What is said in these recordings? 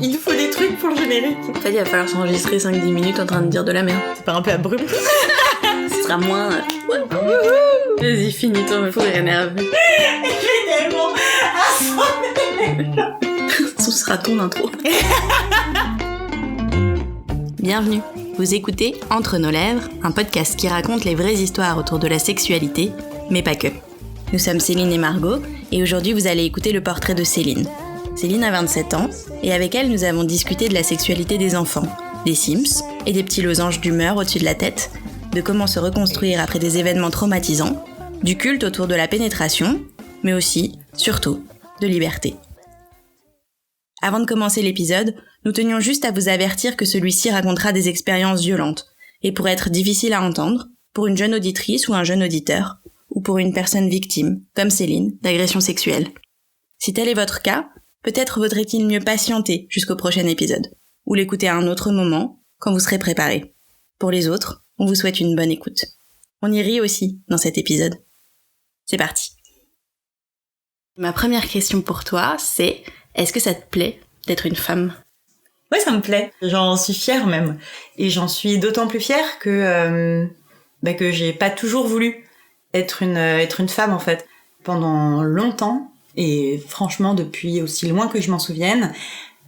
Il faut des trucs pour le générique. En fait, il va falloir s'enregistrer 5-10 minutes en train de dire de la merde. C'est pas un peu abrupt? Ce sera moins... Vas-y, finis ton me pourrir nerveux. J'ai tellement Ce sera ton intro. Bienvenue. Vous écoutez Entre nos lèvres, un podcast qui raconte les vraies histoires autour de la sexualité, mais pas que. Nous sommes Céline et Margot, et aujourd'hui vous allez écouter le portrait de Céline. Céline a 27 ans, et avec elle nous avons discuté de la sexualité des enfants, des Sims, et des petits losanges d'humeur au-dessus de la tête, de comment se reconstruire après des événements traumatisants, du culte autour de la pénétration, mais aussi, surtout, de liberté. Avant de commencer l'épisode, nous tenions juste à vous avertir que celui-ci racontera des expériences violentes, et pourrait être difficile à entendre, pour une jeune auditrice ou un jeune auditeur, ou pour une personne victime, comme Céline, d'agression sexuelle. Si tel est votre cas, peut-être vaudrait-il mieux patienter jusqu'au prochain épisode, ou l'écouter à un autre moment, quand vous serez préparé. Pour les autres, on vous souhaite une bonne écoute. On y rit aussi dans cet épisode. C'est parti. Ma première question pour toi, c'est: est-ce que ça te plaît d'être une femme ? Ouais, ça me plaît. J'en suis fière même. Et j'en suis d'autant plus fière que j'ai pas toujours voulu être une femme en fait. Pendant longtemps, et franchement depuis aussi loin que je m'en souvienne,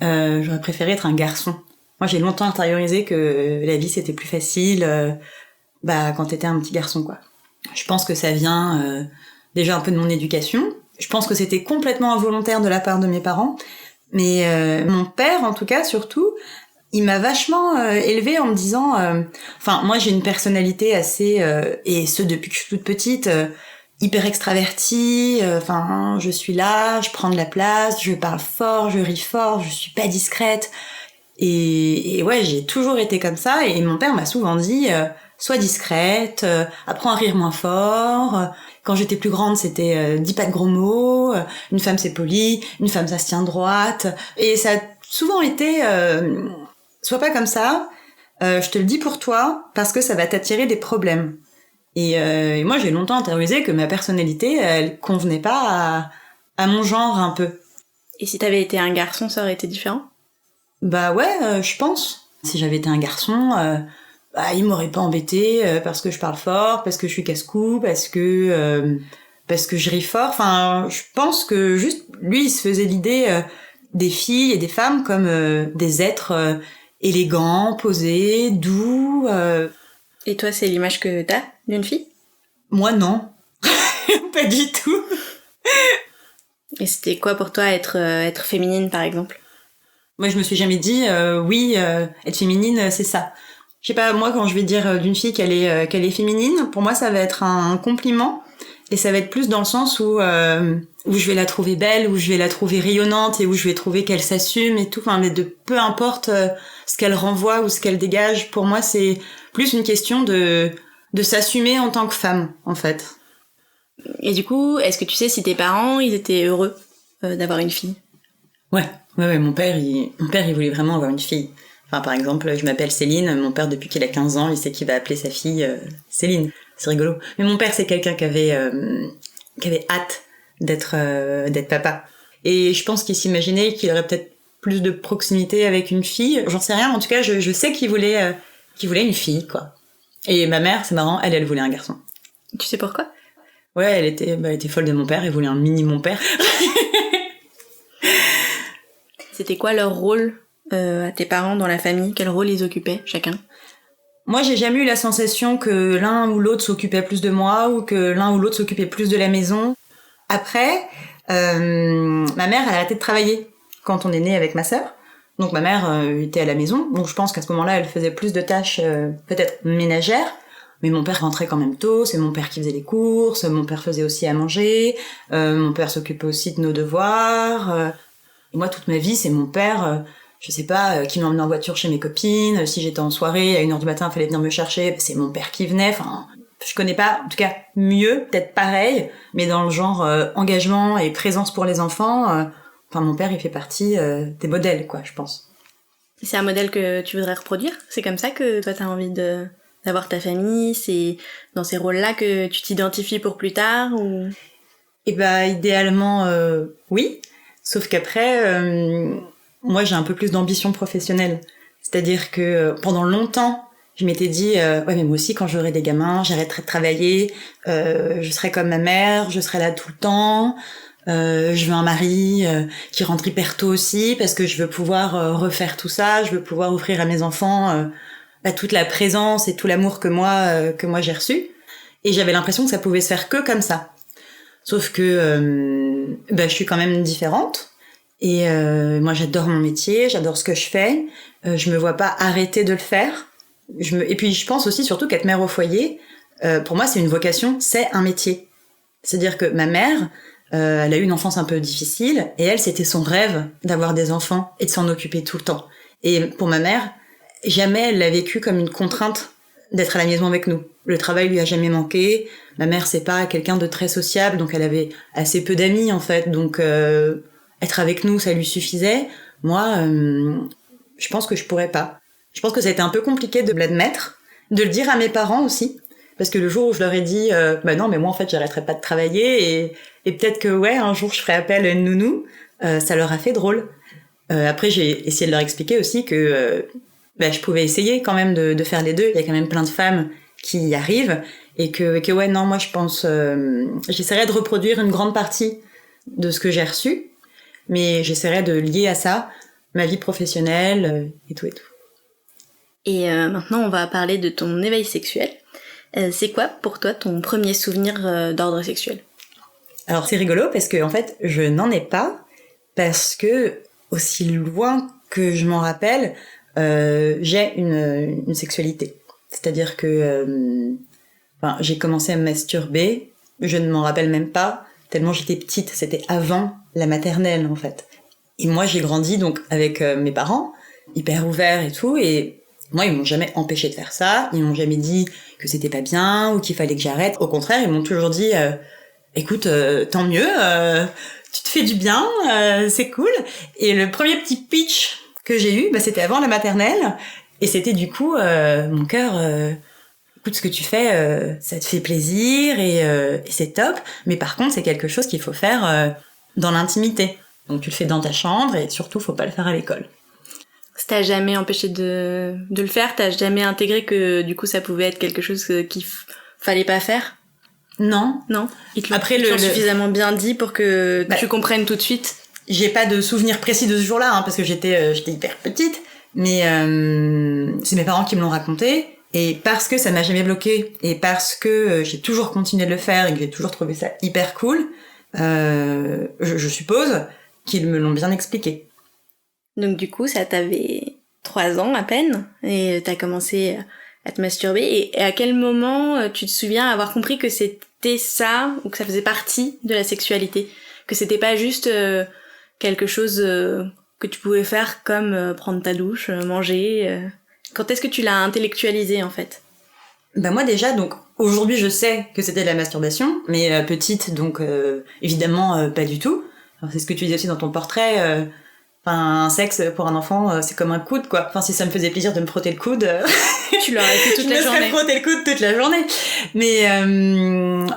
j'aurais préféré être un garçon. Moi j'ai longtemps intériorisé que la vie c'était plus facile quand t'étais un petit garçon quoi. Je pense que ça vient déjà un peu de mon éducation. Je pense que c'était complètement involontaire de la part de mes parents. Mais mon père, en tout cas, surtout, il m'a vachement élevée en me disant... moi, j'ai une personnalité assez... et ce, depuis que je suis toute petite, hyper extravertie. Je suis là, je prends de la place, je parle fort, je ris fort, je suis pas discrète. Et ouais, j'ai toujours été comme ça. Et mon père m'a souvent dit... sois discrète, apprends à rire moins fort. Quand j'étais plus grande, c'était dis pas de gros mots, une femme c'est poli, une femme ça se tient droite. Et ça a souvent été sois pas comme ça, je te le dis pour toi, parce que ça va t'attirer des problèmes. Et moi j'ai longtemps intériorisé que ma personnalité, elle convenait pas à mon genre un peu. Et si t'avais été un garçon, ça aurait été différent ? Bah ouais, je pense. Si j'avais été un garçon... il m'aurait pas embêté parce que je parle fort, parce que je suis casse-cou, parce que je ris fort. Enfin, je pense que juste lui, il se faisait l'idée des filles et des femmes comme des êtres élégants, posés, doux. Et toi, c'est l'image que t'as d'une fille ? Moi, non. Pas du tout. Et c'était quoi pour toi être féminine, par exemple ? Moi, je me suis jamais dit, être féminine, c'est ça. Je sais pas, moi, quand je vais dire d'une fille qu'elle est féminine, pour moi, ça va être un compliment. Et ça va être plus dans le sens où je vais la trouver belle, où je vais la trouver rayonnante et où je vais trouver qu'elle s'assume et tout. Enfin, mais peu importe ce qu'elle renvoie ou ce qu'elle dégage, pour moi, c'est plus une question de s'assumer en tant que femme, en fait. Et du coup, est-ce que tu sais si tes parents, ils étaient heureux d'avoir une fille ? Ouais, mon père, il voulait vraiment avoir une fille. Enfin, par exemple, je m'appelle Céline, mon père, depuis qu'il a 15 ans, il sait qu'il va appeler sa fille Céline. C'est rigolo. Mais mon père, c'est quelqu'un qui avait hâte d'être papa. Et je pense qu'il s'imaginait qu'il aurait peut-être plus de proximité avec une fille. J'en sais rien, mais en tout cas, je sais qu'il voulait une fille, quoi. Et ma mère, c'est marrant, elle voulait un garçon. Tu sais pourquoi ? Ouais, elle était folle de mon père, elle voulait un mini mon père. C'était quoi leur rôle à tes parents dans la famille ? Quel rôle ils occupaient, chacun ? Moi, j'ai jamais eu la sensation que l'un ou l'autre s'occupait plus de moi ou que l'un ou l'autre s'occupait plus de la maison. Après, ma mère, elle a arrêté de travailler quand on est né avec ma sœur. Donc ma mère était à la maison. Donc je pense qu'à ce moment-là, elle faisait plus de tâches peut-être ménagères. Mais mon père rentrait quand même tôt, c'est mon père qui faisait les courses, mon père faisait aussi à manger, mon père s'occupait aussi de nos devoirs. Et moi, toute ma vie, c'est mon père... je sais pas, qui m'emmenait en voiture chez mes copines, si j'étais en soirée, à 1h du matin, il fallait venir me chercher, c'est mon père qui venait, enfin, je connais pas, en tout cas, mieux, peut-être pareil, mais dans le genre engagement et présence pour les enfants, mon père, il fait partie des modèles, quoi, je pense. C'est un modèle que tu voudrais reproduire ? C'est comme ça que toi, t'as envie d'avoir ta famille ? C'est dans ces rôles-là que tu t'identifies pour plus tard ou... Eh ben, idéalement, oui, sauf qu'après... moi j'ai un peu plus d'ambition professionnelle. C'est-à-dire que pendant longtemps, je m'étais dit ouais mais moi aussi quand j'aurai des gamins, j'arrêterai de travailler, je serai comme ma mère, je serai là tout le temps. Je veux un mari qui rentre hyper tôt aussi parce que je veux pouvoir refaire tout ça, je veux pouvoir offrir à mes enfants toute la présence et tout l'amour que moi j'ai reçu. Et j'avais l'impression que ça pouvait se faire que comme ça. Sauf que je suis quand même différente. Et moi j'adore mon métier, j'adore ce que je fais. Je me vois pas arrêter de le faire. Et puis je pense aussi surtout qu'être mère au foyer, pour moi c'est une vocation, c'est un métier. C'est-à-dire que ma mère, elle a eu une enfance un peu difficile, et elle, c'était son rêve d'avoir des enfants et de s'en occuper tout le temps. Et pour ma mère, jamais elle l'a vécu comme une contrainte d'être à la maison avec nous. Le travail lui a jamais manqué. Ma mère, c'est pas quelqu'un de très sociable, donc elle avait assez peu d'amis, en fait. Donc, être avec nous, ça lui suffisait. Moi, je pense que je pourrais pas. Je pense que ça a été un peu compliqué de l'admettre, de le dire à mes parents aussi. Parce que le jour où je leur ai dit non mais moi en fait j'arrêterai pas de travailler et peut-être que ouais un jour je ferai appel à une nounou, ça leur a fait drôle. Après j'ai essayé de leur expliquer aussi que je pouvais essayer quand même de faire les deux. Il y a quand même plein de femmes qui y arrivent et que ouais non moi je pense j'essaierai de reproduire une grande partie de ce que j'ai reçu, mais j'essaierai de lier à ça ma vie professionnelle et tout. Et maintenant on va parler de ton éveil sexuel. C'est quoi pour toi ton premier souvenir d'ordre sexuel ? Alors c'est rigolo parce que en fait je n'en ai pas, parce que aussi loin que je m'en rappelle, j'ai une sexualité. C'est-à-dire que j'ai commencé à me masturber, je ne m'en rappelle même pas, tellement j'étais petite, c'était avant la maternelle en fait. Et moi j'ai grandi donc avec mes parents, hyper ouverts et tout, et moi, ils m'ont jamais empêché de faire ça. Ils m'ont jamais dit que c'était pas bien ou qu'il fallait que j'arrête. Au contraire, ils m'ont toujours dit écoute, tant mieux, tu te fais du bien, c'est cool. Et le premier petit pitch que j'ai eu, c'était avant la maternelle. Et c'était du coup, mon cœur, écoute, ce que tu fais, ça te fait plaisir et c'est top. Mais par contre, c'est quelque chose qu'il faut faire dans l'intimité. Donc tu le fais dans ta chambre et surtout, faut pas le faire à l'école. Ça t'a jamais empêché de le faire ? T'as jamais intégré que du coup ça pouvait être quelque chose qu'il fallait pas faire ? Non. Ils te l'ont suffisamment bien dit pour que tu comprennes tout de suite ? J'ai pas de souvenir précis de ce jour-là, parce que j'étais hyper petite, mais c'est mes parents qui me l'ont raconté, et parce que ça m'a jamais bloqué, et parce que j'ai toujours continué de le faire, et que j'ai toujours trouvé ça hyper cool, je suppose qu'ils me l'ont bien expliqué. Donc du coup, ça t'avait 3 ans à peine, et t'as commencé à te masturber, et à quel moment tu te souviens avoir compris que c'était ça, ou que ça faisait partie de la sexualité ? Que c'était pas juste quelque chose que tu pouvais faire comme prendre ta douche, manger. Quand est-ce que tu l'as intellectualisé en fait ? Moi déjà, donc aujourd'hui je sais que c'était de la masturbation, mais petite donc évidemment pas du tout. Alors, c'est ce que tu disais aussi dans ton portrait. Un sexe pour un enfant, c'est comme un coude, quoi. Enfin, si ça me faisait plaisir de me frotter le coude, tu l'aurais fait toute la journée. Je me serais frotté le coude toute la journée. Mais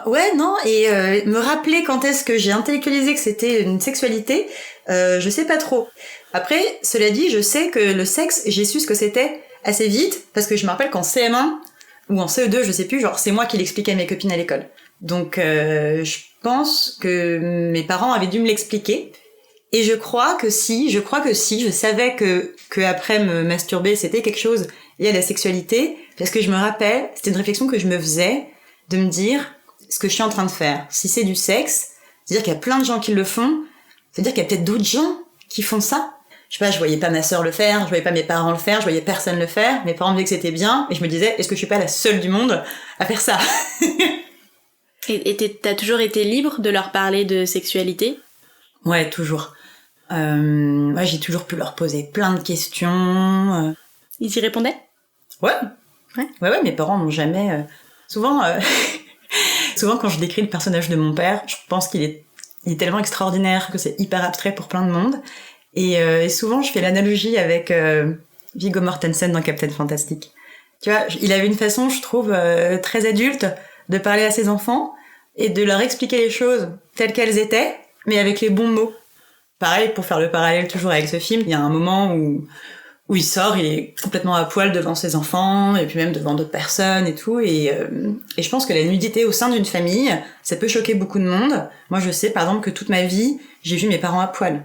ouais, non. Et me rappeler quand est-ce que j'ai intellectualisé que c'était une sexualité, je sais pas trop. Après, cela dit, je sais que le sexe, j'ai su ce que c'était assez vite, parce que je me rappelle qu'en CM1 ou en CE2, je sais plus, genre c'est moi qui l'expliquais à mes copines à l'école. Donc je pense que mes parents avaient dû me l'expliquer. Et je crois que si, je savais que après me masturber, c'était quelque chose lié à la sexualité, parce que je me rappelle, c'était une réflexion que je me faisais, de me dire ce que je suis en train de faire. Si c'est du sexe, c'est-à-dire qu'il y a plein de gens qui le font, c'est-à-dire qu'il y a peut-être d'autres gens qui font ça. Je sais pas, je voyais pas ma sœur le faire, je voyais pas mes parents le faire, je voyais personne le faire, mes parents me disaient que c'était bien, et je me disais, est-ce que je suis pas la seule du monde à faire ça? Et t'as toujours été libre de leur parler de sexualité? Ouais, toujours. J'ai toujours pu leur poser plein de questions. Ils y répondaient? Ouais, mes parents n'ont jamais... Souvent, quand je décris le personnage de mon père, je pense qu'il est tellement extraordinaire que c'est hyper abstrait pour plein de monde. Et souvent, je fais l'analogie avec Viggo Mortensen dans Captain Fantastic. Tu vois, il avait une façon, je trouve, très adulte de parler à ses enfants et de leur expliquer les choses telles qu'elles étaient, mais avec les bons mots. Pareil, pour faire le parallèle toujours avec ce film, il y a un moment où il sort, il est complètement à poil devant ses enfants, et puis même devant d'autres personnes et tout, et je pense que la nudité au sein d'une famille, ça peut choquer beaucoup de monde. Moi, je sais, par exemple, que toute ma vie, j'ai vu mes parents à poil.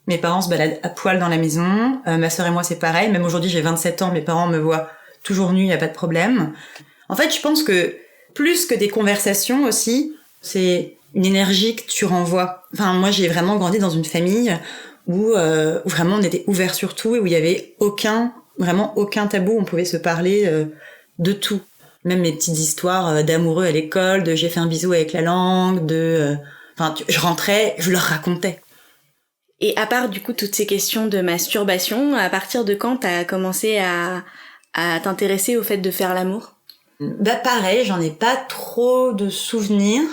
Mes parents se baladent à poil dans la maison, ma sœur et moi, c'est pareil. Même aujourd'hui, j'ai 27 ans, mes parents me voient toujours nue, y a pas de problème. En fait, je pense que plus que des conversations aussi, c'est une énergie que tu renvoies. Enfin, moi, j'ai vraiment grandi dans une famille où vraiment on était ouvert sur tout et où il y avait vraiment aucun tabou, on pouvait se parler de tout. Même mes petites histoires d'amoureux à l'école, de j'ai fait un bisou avec la langue, je rentrais, je leur racontais. Et à part du coup toutes ces questions de masturbation, à partir de quand t'as commencé à t'intéresser au fait de faire l'amour? Bah pareil, j'en ai pas trop de souvenirs.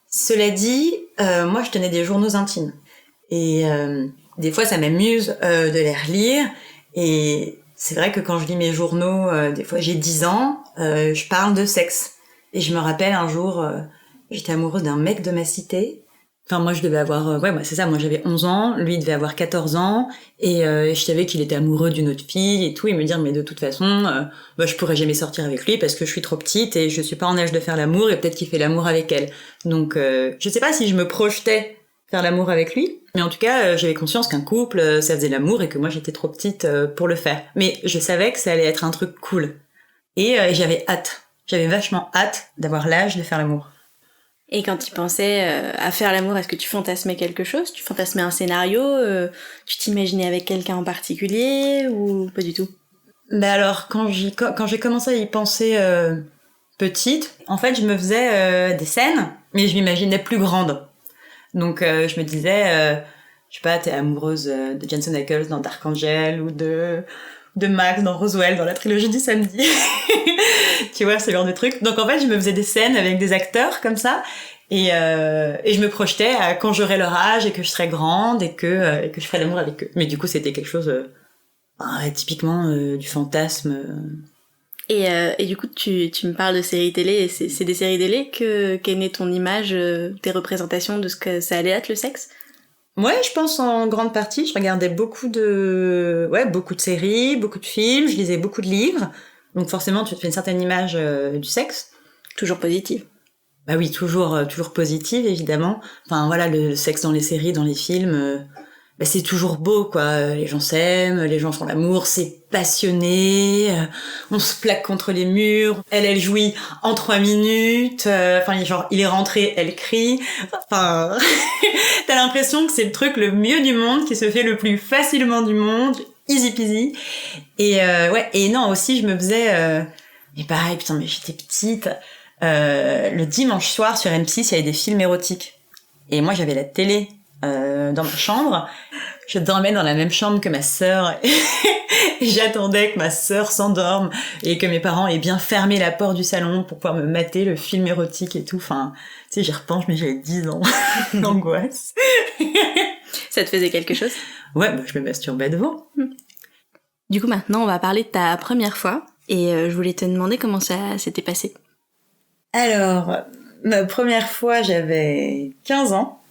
Cela dit, moi je tenais des journaux intimes. Et des fois ça m'amuse de les relire. Et c'est vrai que quand je lis mes journaux, des fois j'ai 10 ans, je parle de sexe. Et je me rappelle un jour, j'étais amoureuse d'un mec de ma cité. Enfin, moi, je devais avoir... c'est ça, moi, j'avais 11 ans, lui, il devait avoir 14 ans, et je savais qu'il était amoureux d'une autre fille et tout, et me dire, mais de toute façon, je pourrais jamais sortir avec lui parce que je suis trop petite et je suis pas en âge de faire l'amour, et peut-être qu'il fait l'amour avec elle. Donc, je sais pas si je me projetais faire l'amour avec lui, mais en tout cas, j'avais conscience qu'un couple, ça faisait l'amour et que moi, j'étais trop petite pour le faire. Mais je savais que ça allait être un truc cool. Et j'avais hâte. J'avais vachement hâte d'avoir l'âge de faire l'amour. Et quand tu pensais à faire l'amour, est-ce que tu fantasmais quelque chose? Tu fantasmais un scénario? Tu t'imaginais avec quelqu'un en particulier ou pas du tout? Bah alors, quand j'ai commencé à y penser petite, en fait, je me faisais des scènes, mais je m'imaginais plus grande. Donc, je me disais, je sais pas, t'es amoureuse de Jensen Ackles dans Dark Angel ou de Max dans Roswell, dans la trilogie du samedi. Tu vois, ce genre de trucs. Donc en fait, je me faisais des scènes avec des acteurs comme ça, et je me projetais à quand j'aurais leur âge et que je serais grande et que je ferais l'amour avec eux. Mais du coup, c'était quelque chose typiquement du fantasme. Et du coup, tu me parles de séries télé, et c'est des séries télé qu'est née ton image, tes représentations de ce que ça allait être le sexe? Ouais, je pense en grande partie. Je regardais beaucoup de séries, beaucoup de films, je lisais beaucoup de livres. Donc forcément, tu te fais une certaine image du sexe. Toujours positive. Bah oui, toujours positive, évidemment. Enfin voilà, le sexe dans les séries, dans les films, c'est toujours beau, quoi. Les gens s'aiment, les gens font l'amour, c'est passionné, on se plaque contre les murs, elle jouit en 3 minutes, il est rentré, elle crie. Enfin, t'as l'impression que c'est le truc le mieux du monde, qui se fait le plus facilement du monde, easy peasy. Et non, aussi, je me faisais... mais pareil, putain, mais j'étais petite. Le dimanche soir, sur M6, il y avait des films érotiques. Et moi, j'avais la télé dans ma chambre. Je dormais dans la même chambre que ma sœur. Et j'attendais que ma sœur s'endorme et que mes parents aient bien fermé la porte du salon pour pouvoir me mater le film érotique et tout. Enfin, tu sais, j'y repense, mais j'avais 10 ans. L'angoisse. Ça te faisait quelque chose? Ouais, je me masturbais devant. Du coup, maintenant, on va parler de ta première fois. Et je voulais te demander comment ça s'était passé. Alors, ma première fois, j'avais 15 ans.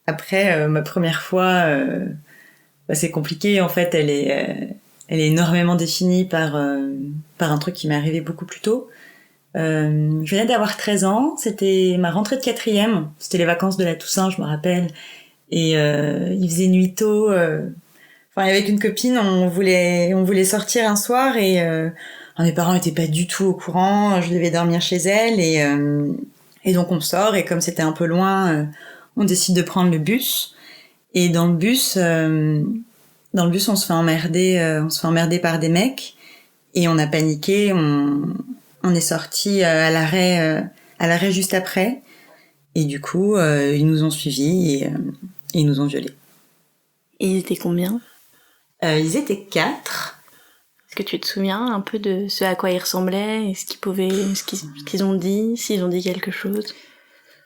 Après, ma première fois, c'est compliqué. En fait, elle est énormément définie par un truc qui m'est arrivé beaucoup plus tôt. Je venais d'avoir 13 ans. C'était ma rentrée de 4e. C'était les vacances de la Toussaint, je me rappelle. Et il faisait nuit tôt. Avec une copine, on voulait sortir un soir et mes parents étaient pas du tout au courant. Je devais dormir chez elle et donc on sort et comme c'était un peu loin, on décide de prendre le bus. Et dans le bus, on se fait emmerder par des mecs et on a paniqué. On est sorti à l'arrêt juste après. Et du coup, ils nous ont suivis et ils nous ont violés. Et ils étaient combien? Ils étaient 4. Est-ce que tu te souviens un peu de ce à quoi ils ressemblaient et ce qu'ils ont dit, s'ils ont dit quelque chose?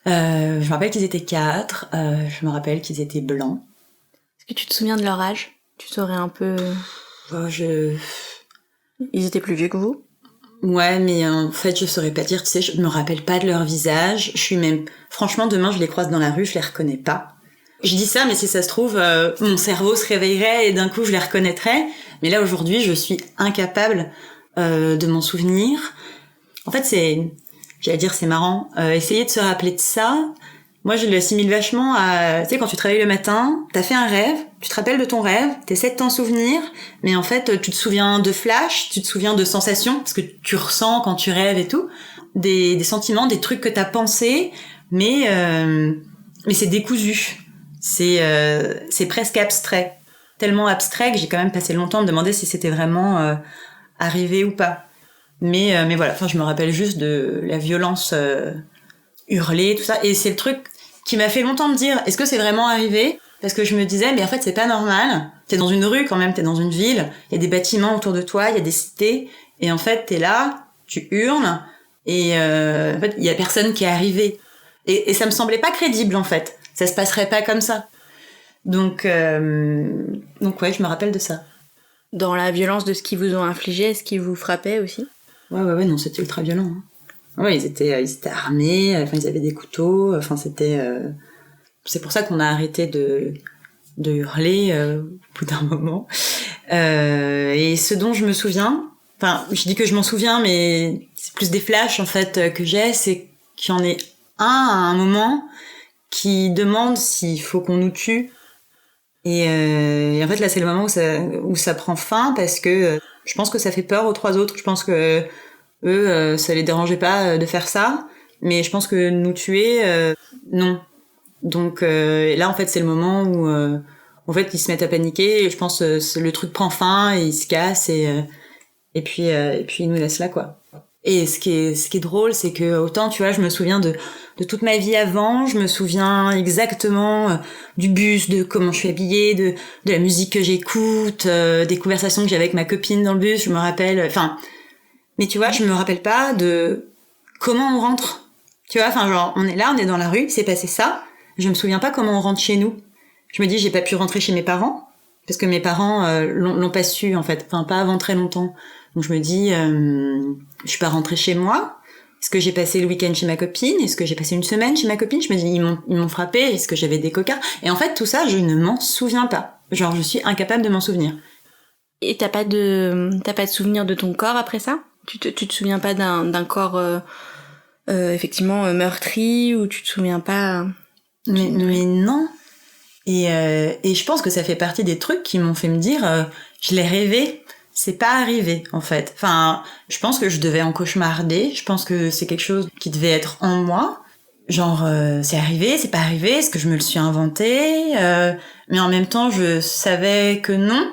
Je me rappelle qu'ils étaient 4. Je me rappelle qu'ils étaient blancs. Est-ce que tu te souviens de leur âge? Tu saurais un peu... Ils étaient plus vieux que vous? Ouais, mais en fait, je saurais pas dire, tu sais, je me rappelle pas de leur visage. Franchement, demain, je les croise dans la rue, je les reconnais pas. Je dis ça, mais si ça se trouve, mon cerveau se réveillerait et d'un coup je les reconnaîtrais. Mais là aujourd'hui, je suis incapable de m'en souvenir. En fait, c'est marrant. Essayer de se rappeler de ça, moi je l'assimile vachement à, tu sais, quand tu travailles le matin, t'as fait un rêve, tu te rappelles de ton rêve, t'essaies de t'en souvenir, mais en fait tu te souviens de flashs, tu te souviens de sensations, parce que tu ressens quand tu rêves et tout, des sentiments, des trucs que t'as pensé, mais c'est décousu. C'est presque abstrait. Tellement abstrait que j'ai quand même passé longtemps à me demander si c'était vraiment arrivé ou pas. Mais voilà, enfin je me rappelle juste de la violence hurlée, tout ça. Et c'est le truc qui m'a fait longtemps me dire, est-ce que c'est vraiment arrivé ? Parce que je me disais, mais en fait c'est pas normal. T'es dans une rue quand même, t'es dans une ville, il y a des bâtiments autour de toi, il y a des cités, et en fait t'es là, tu hurles, et en fait il y a personne qui est arrivé. Et ça me semblait pas crédible en fait. Ça se passerait pas comme ça. Donc ouais, je me rappelle de ça. Dans la violence de ce qu'ils vous ont infligé, est-ce qu'ils vous frappaient aussi ? Ouais, non, c'était ultra violent. Hein. Ouais, ils étaient armés, enfin ils avaient des couteaux, enfin c'était... C'est pour ça qu'on a arrêté de hurler au bout d'un moment. Et ce dont je me souviens, enfin je dis que je m'en souviens, mais c'est plus des flashs en fait que j'ai, c'est qu'il y en ait un à un moment qui demande s'il faut qu'on nous tue. Et en fait là c'est le moment où ça prend fin, parce que je pense que ça fait peur aux trois autres. Je pense que eux ça les dérangeait pas de faire ça, mais je pense que nous tuer non. Donc là en fait c'est le moment où en fait ils se mettent à paniquer, et je pense le truc prend fin et ils se cassent, et puis ils nous laissent là quoi. Et ce qui est drôle, c'est que autant, tu vois, je me souviens de toute ma vie avant, je me souviens exactement du bus, de comment je suis habillée, de la musique que j'écoute, des conversations que j'ai avec ma copine dans le bus, je me rappelle, enfin, mais tu vois, je me rappelle pas de comment on rentre. Tu vois, enfin, genre, on est là, on est dans la rue, il s'est passé ça, je me souviens pas comment on rentre chez nous. Je me dis, j'ai pas pu rentrer chez mes parents, parce que mes parents l'ont pas su, en fait, enfin, pas avant très longtemps. Donc je me dis, je suis pas rentrée chez moi. Est-ce que j'ai passé le week-end chez ma copine ? Est-ce que j'ai passé une semaine chez ma copine ? Je me dis, ils m'ont frappé. Est-ce que j'avais des cocards ? Et en fait, tout ça, je ne m'en souviens pas. Genre, je suis incapable de m'en souvenir. Et t'as pas de souvenir de ton corps après ça ? Tu te souviens pas d'un corps effectivement meurtri, ou tu te souviens pas ? Mais non. Et je pense que ça fait partie des trucs qui m'ont fait me dire, je l'ai rêvé. C'est pas arrivé, en fait. Enfin, je pense que je devais en cauchemarder. Je pense que c'est quelque chose qui devait être en moi. Genre, c'est arrivé, c'est pas arrivé, est-ce que je me le suis inventé ? Mais en même temps, je savais que non,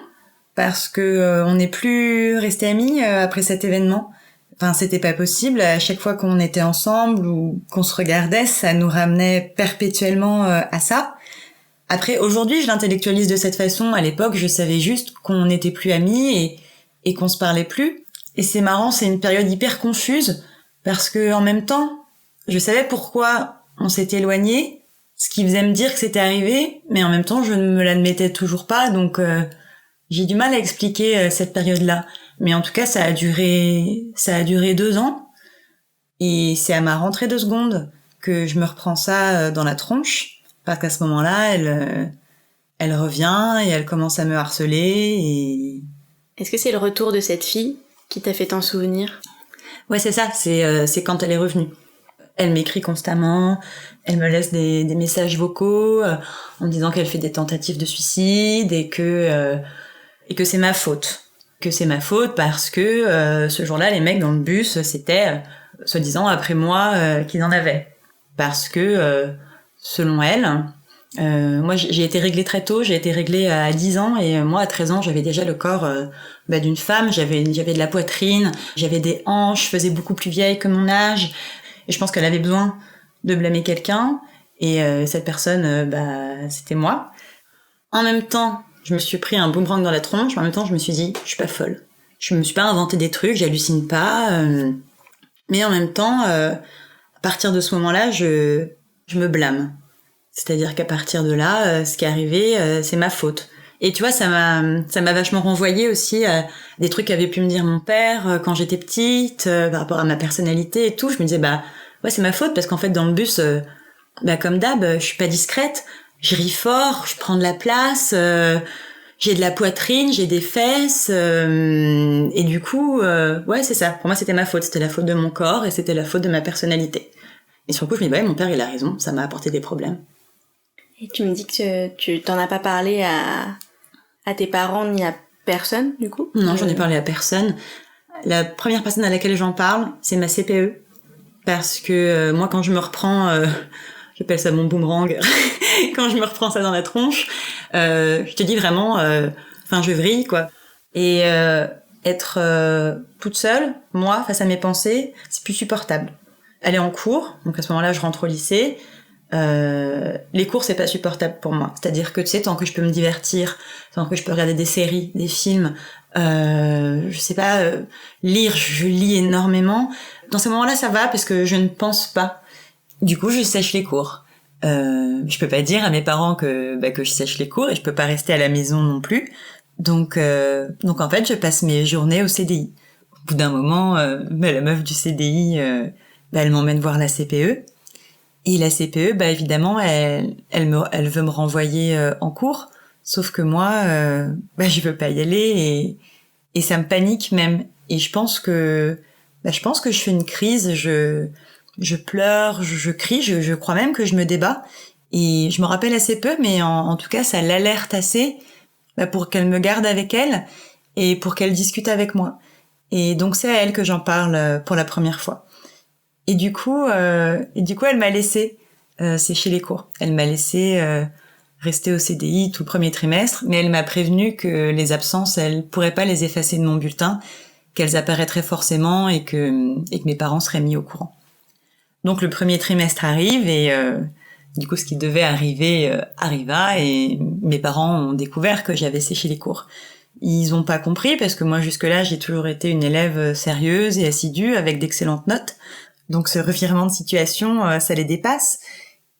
parce que on n'est plus restés amis après cet événement. Enfin, c'était pas possible. À chaque fois qu'on était ensemble ou qu'on se regardait, ça nous ramenait perpétuellement à ça. Après, aujourd'hui, je l'intellectualise de cette façon. À l'époque, je savais juste qu'on n'était plus amis et qu'on se parlait plus. Et c'est marrant, c'est une période hyper confuse, parce que en même temps, je savais pourquoi on s'était éloignés, ce qui faisait me dire que c'était arrivé, mais en même temps, je ne me l'admettais toujours pas, donc j'ai du mal à expliquer cette période-là. Mais en tout cas, ça a duré 2 ans, et c'est à ma rentrée de seconde que je me reprends ça dans la tronche, parce qu'à ce moment-là, elle revient et elle commence à me harceler et... Est-ce que c'est le retour de cette fille qui t'a fait t'en souvenir ? Ouais, c'est ça, c'est quand elle est revenue. Elle m'écrit constamment, elle me laisse des messages vocaux en me disant qu'elle fait des tentatives de suicide et que c'est ma faute. Que c'est ma faute parce que ce jour-là, les mecs dans le bus, c'était soi-disant après moi qu'ils en avaient. Parce que, selon elle... moi j'ai été réglée très tôt, j'ai été réglée à 10 ans, et moi à 13 ans j'avais déjà le corps d'une femme, j'avais de la poitrine, j'avais des hanches, je faisais beaucoup plus vieille que mon âge, et je pense qu'elle avait besoin de blâmer quelqu'un, et cette personne c'était moi. En même temps je me suis pris un boomerang dans la tronche, mais en même temps je me suis dit je suis pas folle, je me suis pas inventé des trucs, j'hallucine pas, mais en même temps à partir de ce moment-là je me blâme. C'est-à-dire qu'à partir de là, ce qui est arrivé, c'est ma faute. Et tu vois, ça m'a vachement renvoyé aussi à des trucs qu'avait pu me dire mon père quand j'étais petite, par rapport à ma personnalité et tout. Je me disais, ouais, c'est ma faute, parce qu'en fait, dans le bus, comme d'hab, je suis pas discrète. je ris fort, je prends de la place, j'ai de la poitrine, j'ai des fesses, et du coup, ouais, c'est ça. Pour moi, c'était ma faute. C'était la faute de mon corps et c'était la faute de ma personnalité. Et sur le coup, je me dis, ouais, mon père, il a raison, ça m'a apporté des problèmes. Et tu me dis que tu t'en as pas parlé à tes parents ni à personne, du coup? Non, j'en ai parlé à personne. La première personne à laquelle j'en parle, c'est ma CPE. Parce que moi, quand je me reprends, j'appelle ça mon boomerang, quand je me reprends ça dans la tronche, je te dis vraiment, je vrille, quoi. Et être toute seule, moi, face à mes pensées, c'est plus supportable. Aller en cours, donc à ce moment-là, je rentre au lycée. Les cours, c'est pas supportable pour moi. C'est-à-dire que, tu sais, tant que je peux me divertir, tant que je peux regarder des séries, des films, je sais pas, lire, je lis énormément. Dans ces moments-là, ça va parce que je ne pense pas. Du coup, je sèche les cours. Je peux pas dire à mes parents que je sèche les cours et je peux pas rester à la maison non plus. Donc en fait, je passe mes journées au CDI. Au bout d'un moment, la meuf du CDI, elle m'emmène voir la CPE. Et la CPE, évidemment, elle veut me renvoyer en cours. Sauf que moi, je veux pas y aller et ça me panique même. Et je pense que je fais une crise. Je pleure, je crie, je crois même que je me débat. Et je me rappelle assez peu, mais en tout cas, ça l'alerte assez pour qu'elle me garde avec elle et pour qu'elle discute avec moi. Et donc, c'est à elle que j'en parle pour la première fois. Et du coup, elle m'a laissé sécher les cours. Elle m'a laissé rester au CDI tout le premier trimestre, mais elle m'a prévenu que les absences, elle pourrait pas les effacer de mon bulletin, qu'elles apparaîtraient forcément et que mes parents seraient mis au courant. Donc le premier trimestre arrive et du coup ce qui devait arriver arriva et mes parents ont découvert que j'avais séché les cours. Ils ont pas compris parce que moi jusque-là j'ai toujours été une élève sérieuse et assidue avec d'excellentes notes. Donc ce revirement de situation, ça les dépasse.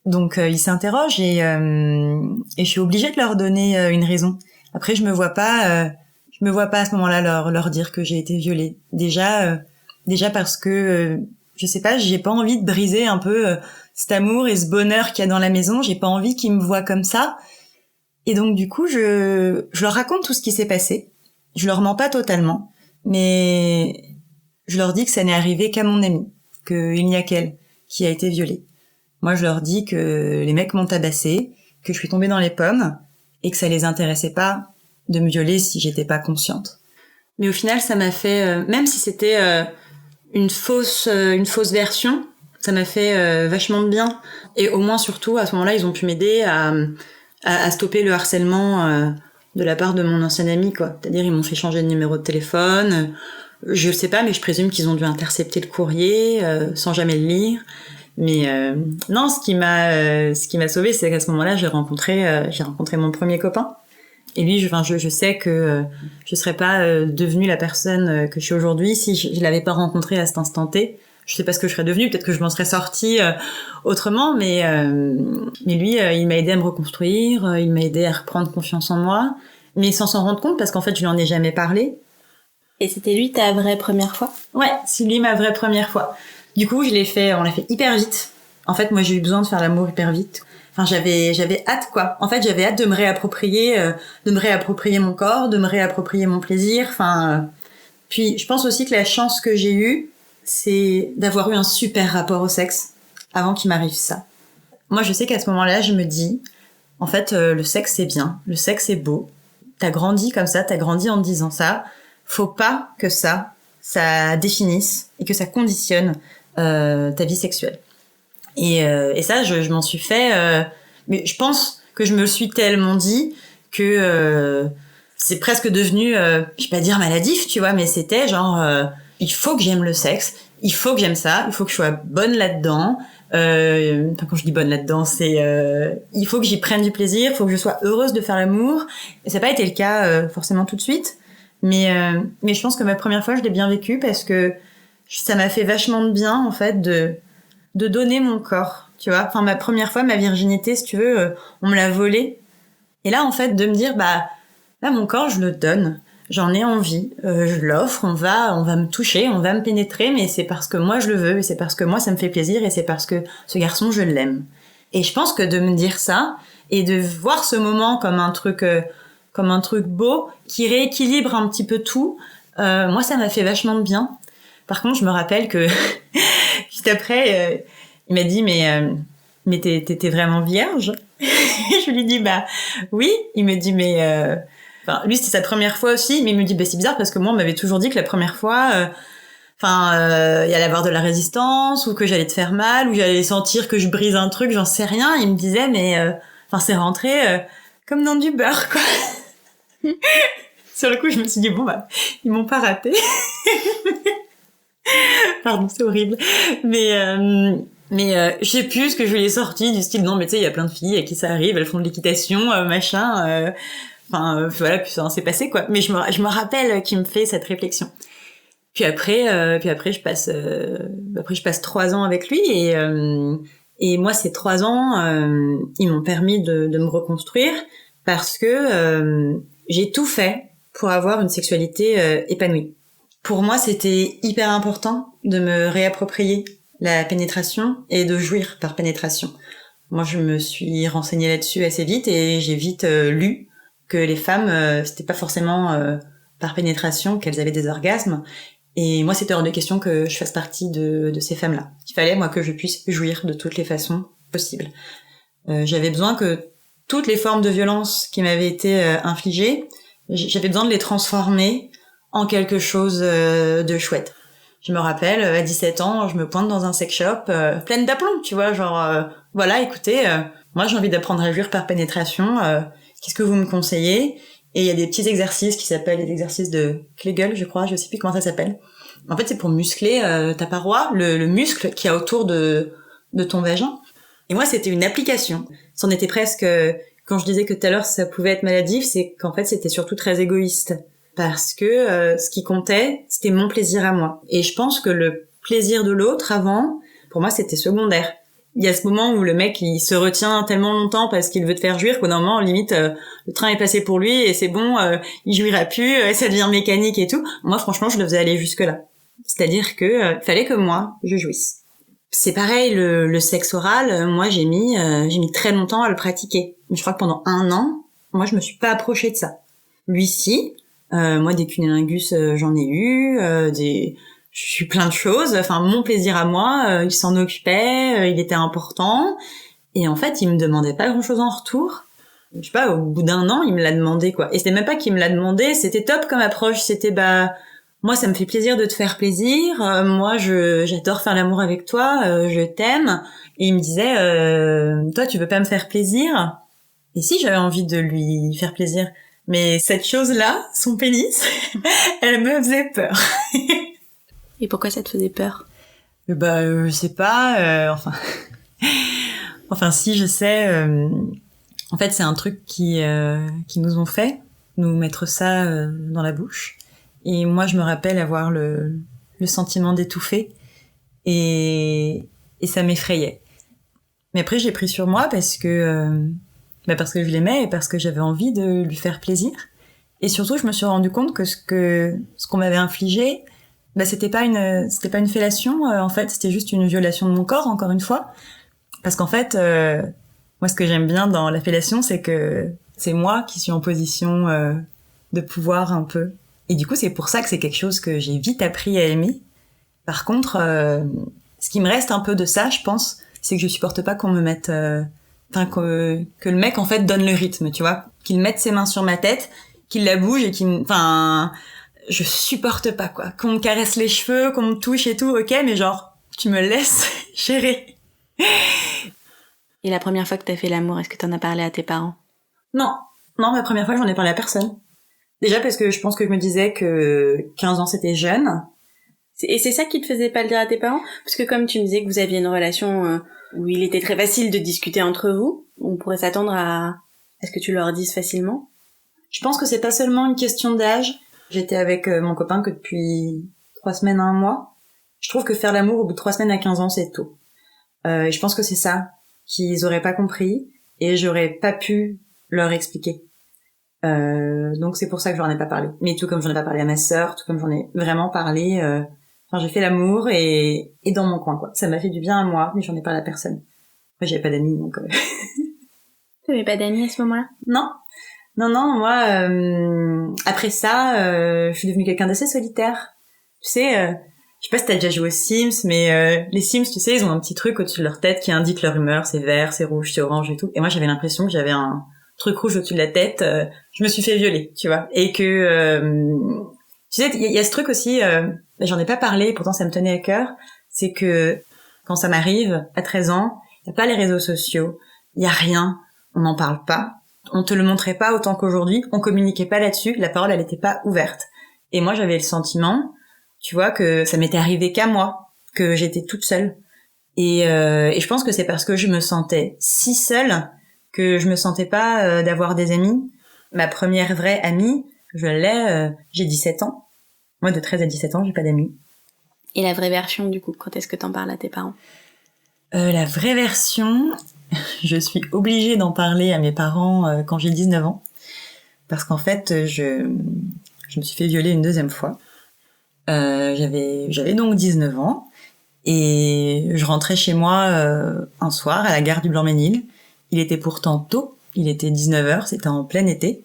Donc ils s'interrogent et je suis obligée de leur donner une raison. Après je me vois pas à ce moment-là leur dire que j'ai été violée. Déjà parce que je sais pas, j'ai pas envie de briser un peu cet amour et ce bonheur qu'il y a dans la maison. J'ai pas envie qu'ils me voient comme ça. Et donc du coup, je leur raconte tout ce qui s'est passé. Je leur mens pas totalement, mais je leur dis que ça n'est arrivé qu'à mon amie, qu'il n'y a qu'elle qui a été violée. Moi, je leur dis que les mecs m'ont tabassée, que je suis tombée dans les pommes et que ça les intéressait pas de me violer si j'étais pas consciente. Mais au final, ça m'a fait, même si c'était une fausse version, ça m'a fait vachement de bien. Et au moins, surtout, à ce moment-là, ils ont pu m'aider à stopper le harcèlement de la part de mon ancien ami, quoi. C'est-à-dire, ils m'ont fait changer de numéro de téléphone. Je sais pas, mais je présume qu'ils ont dû intercepter le courrier sans jamais le lire. Mais non, ce qui m'a sauvée, c'est qu'à ce moment-là, j'ai rencontré mon premier copain. Et lui, je sais que je serais pas devenue la personne que je suis aujourd'hui si je l'avais pas rencontré à cet instant T. Je sais pas ce que je serais devenue, peut-être que je m'en serais sortie autrement, mais lui, il m'a aidé à me reconstruire, il m'a aidé à reprendre confiance en moi, mais sans s'en rendre compte parce qu'en fait, je lui en ai jamais parlé. Et c'était lui ta vraie première fois? Ouais, c'est lui ma vraie première fois. Du coup, on l'a fait hyper vite. En fait, moi, j'ai eu besoin de faire l'amour hyper vite. Enfin, j'avais hâte, quoi. En fait, j'avais hâte de me réapproprier mon corps, de me réapproprier mon plaisir. Enfin, puis je pense aussi que la chance que j'ai eue, c'est d'avoir eu un super rapport au sexe avant qu'il m'arrive ça. Moi, je sais qu'à ce moment-là, je me dis, en fait, le sexe c'est bien, le sexe c'est beau. T'as grandi comme ça, t'as grandi en te disant ça. Faut pas que ça définisse et que ça conditionne ta vie sexuelle. Et ça, je m'en suis fait. Mais je pense que je me le suis tellement dit que c'est presque devenu, je vais pas dire maladif, tu vois, mais c'était genre, il faut que j'aime le sexe, il faut que j'aime ça, il faut que je sois bonne là-dedans. Quand je dis bonne là-dedans, c'est il faut que j'y prenne du plaisir, il faut que je sois heureuse de faire l'amour. Et ça n'a pas été le cas forcément tout de suite, mais je pense que ma première fois, je l'ai bien vécu parce que ça m'a fait vachement de bien en fait de donner mon corps, tu vois. Enfin, ma première fois, ma virginité, si tu veux, on me l'a volée. Et là, en fait, de me dire, là, mon corps, je le donne. J'en ai envie. Je l'offre. On va me toucher, on va me pénétrer, mais c'est parce que moi, je le veux, et c'est parce que moi, ça me fait plaisir, et c'est parce que ce garçon, je l'aime. Et je pense que de me dire ça, et de voir ce moment comme un truc beau qui rééquilibre un petit peu tout. Moi, ça m'a fait vachement de bien. Par contre, je me rappelle que juste après, il m'a dit mais t'es vraiment vierge? Je lui dis bah oui. Il me dit mais lui c'était sa première fois aussi, mais il me dit bah c'est bizarre parce que moi on m'avait toujours dit que la première fois il y allait avoir de la résistance ou que j'allais te faire mal ou j'allais sentir que je brise un truc, j'en sais rien. Il me disait mais c'est rentré comme dans du beurre quoi. Sur le coup, je me suis dit bon bah ils m'ont pas raté. Pardon, c'est horrible. Mais je sais plus ce que je lui ai sorti du style non mais tu sais il y a plein de filles à qui ça arrive, elles font de l'équitation machin voilà puis ça s'est passé quoi. Mais je me rappelle qu'il me fait cette réflexion. Puis après je passe 3 ans avec lui et moi ces 3 ans ils m'ont permis de me reconstruire parce que j'ai tout fait pour avoir une sexualité épanouie. Pour moi, c'était hyper important de me réapproprier la pénétration et de jouir par pénétration. Moi, je me suis renseignée là-dessus assez vite et j'ai vite lu que les femmes, c'était pas forcément par pénétration qu'elles avaient des orgasmes. Et moi, c'était hors de question que je fasse partie de ces femmes-là. Il fallait, moi, que je puisse jouir de toutes les façons possibles. J'avais besoin que toutes les formes de violence qui m'avaient été infligées, j'avais besoin de les transformer en quelque chose de chouette. Je me rappelle, à 17 ans, je me pointe dans un sex shop pleine d'aplomb, tu vois, genre, voilà, écoutez, moi j'ai envie d'apprendre à jouir par pénétration, qu'est-ce que vous me conseillez? Et il y a des petits exercices qui s'appellent les exercices de Kegel, je crois, je sais plus comment ça s'appelle. En fait, c'est pour muscler ta paroi, le muscle qu'il y a autour de ton vagin. Et moi, c'était une application. C'en était presque, quand je disais que tout à l'heure ça pouvait être maladif, c'est qu'en fait c'était surtout très égoïste. Parce que ce qui comptait, c'était mon plaisir à moi. Et je pense que le plaisir de l'autre avant, pour moi c'était secondaire. Il y a ce moment où le mec il se retient tellement longtemps parce qu'il veut te faire jouir qu'au moment limite le train est passé pour lui et c'est bon, il jouira plus, ça devient mécanique et tout. Moi franchement je le faisais aller jusque là. C'est-à-dire que fallait que moi je jouisse. C'est pareil, le sexe oral, moi j'ai mis très longtemps à le pratiquer. Je crois que pendant 1 an, moi je me suis pas approchée de ça. Lui si, moi des cunnilingus j'en ai eu, je suis plein de choses, enfin mon plaisir à moi, il s'en occupait, il était important, et en fait il me demandait pas grand chose en retour. Je sais pas, au bout d'1 an il me l'a demandé quoi. Et c'était même pas qu'il me l'a demandé, c'était top comme approche, c'était bah moi ça me fait plaisir de te faire plaisir, moi j'adore faire l'amour avec toi, je t'aime. Et il me disait toi tu veux pas me faire plaisir? Et si j'avais envie de lui faire plaisir, mais cette chose-là, son pénis, elle me faisait peur. Et pourquoi ça te faisait peur? Je sais pas, enfin si je sais, en fait c'est un truc qui nous ont fait, nous mettre ça dans la bouche. Et moi, je me rappelle avoir le sentiment d'étouffer et ça m'effrayait. Mais après, j'ai pris sur moi parce que je l'aimais et parce que j'avais envie de lui faire plaisir. Et surtout, je me suis rendu compte que ce qu'on m'avait infligé, c'était pas une fellation. En fait, c'était juste une violation de mon corps, encore une fois. Parce qu'en fait, moi, ce que j'aime bien dans la fellation, c'est que c'est moi qui suis en position de pouvoir un peu. Et du coup, c'est pour ça que c'est quelque chose que j'ai vite appris à aimer. Par contre, ce qui me reste un peu de ça, je pense, c'est que je supporte pas qu'on me mette... que le mec, en fait, donne le rythme, tu vois. Qu'il mette ses mains sur ma tête, qu'il la bouge et je supporte pas, quoi. Qu'on me caresse les cheveux, qu'on me touche et tout, ok, mais genre, tu me laisses gérer. Et la première fois que t'as fait l'amour, est-ce que t'en as parlé à tes parents? Non, ma première fois, j'en ai parlé à personne. Déjà parce que je pense que je me disais que 15 ans c'était jeune. Et c'est ça qui te faisait pas le dire à tes parents? Parce que comme tu me disais que vous aviez une relation où il était très facile de discuter entre vous, on pourrait s'attendre à ce que tu leur dises facilement. Je pense que c'est pas seulement une question d'âge. J'étais avec mon copain que depuis 3 semaines à 1 mois. Je trouve que faire l'amour au bout de 3 semaines à 15 ans c'est tôt. Et je pense que c'est ça qu'ils auraient pas compris et j'aurais pas pu leur expliquer. Donc c'est pour ça que j'en ai pas parlé. Mais tout comme j'en ai pas parlé à ma sœur, tout comme j'en ai vraiment parlé, j'ai fait l'amour et dans mon coin quoi. Ça m'a fait du bien à moi, mais j'en ai parlé à personne. Moi j'avais pas d'amis donc. T'avais pas d'amis à ce moment-là? Non, moi, après ça, je suis devenue quelqu'un d'assez solitaire. Tu sais, je sais pas si t'as déjà joué aux Sims, mais les Sims, tu sais, ils ont un petit truc au-dessus de leur tête qui indique leur humeur, c'est vert, c'est rouge, c'est orange et tout. Et moi, j'avais l'impression que j'avais un truc rouge au-dessus de la tête, je me suis fait violer, tu vois. Et que, tu sais, il y a ce truc aussi, j'en ai pas parlé, pourtant ça me tenait à cœur, c'est que quand ça m'arrive, à 13 ans, il y a pas les réseaux sociaux, il y a rien, on n'en parle pas, on te le montrait pas autant qu'aujourd'hui, on communiquait pas là-dessus, la parole elle était pas ouverte. Et moi j'avais le sentiment, tu vois, que ça m'était arrivé qu'à moi, que j'étais toute seule. Et je pense que c'est parce que je me sentais si seule que je me sentais pas d'avoir des amis. Ma première vraie amie, je l'ai, j'ai 17 ans. Moi, de 13 à 17 ans, j'ai pas d'amis. Et la vraie version, du coup, quand est-ce que t'en parles à tes parents? La vraie version, je suis obligée d'en parler à mes parents quand j'ai 19 ans. Parce qu'en fait, je me suis fait violer une deuxième fois. J'avais donc 19 ans. Et je rentrais chez moi un soir à la gare du Blanc-Ménil. Il était pourtant tôt, il était 19h, c'était en plein été.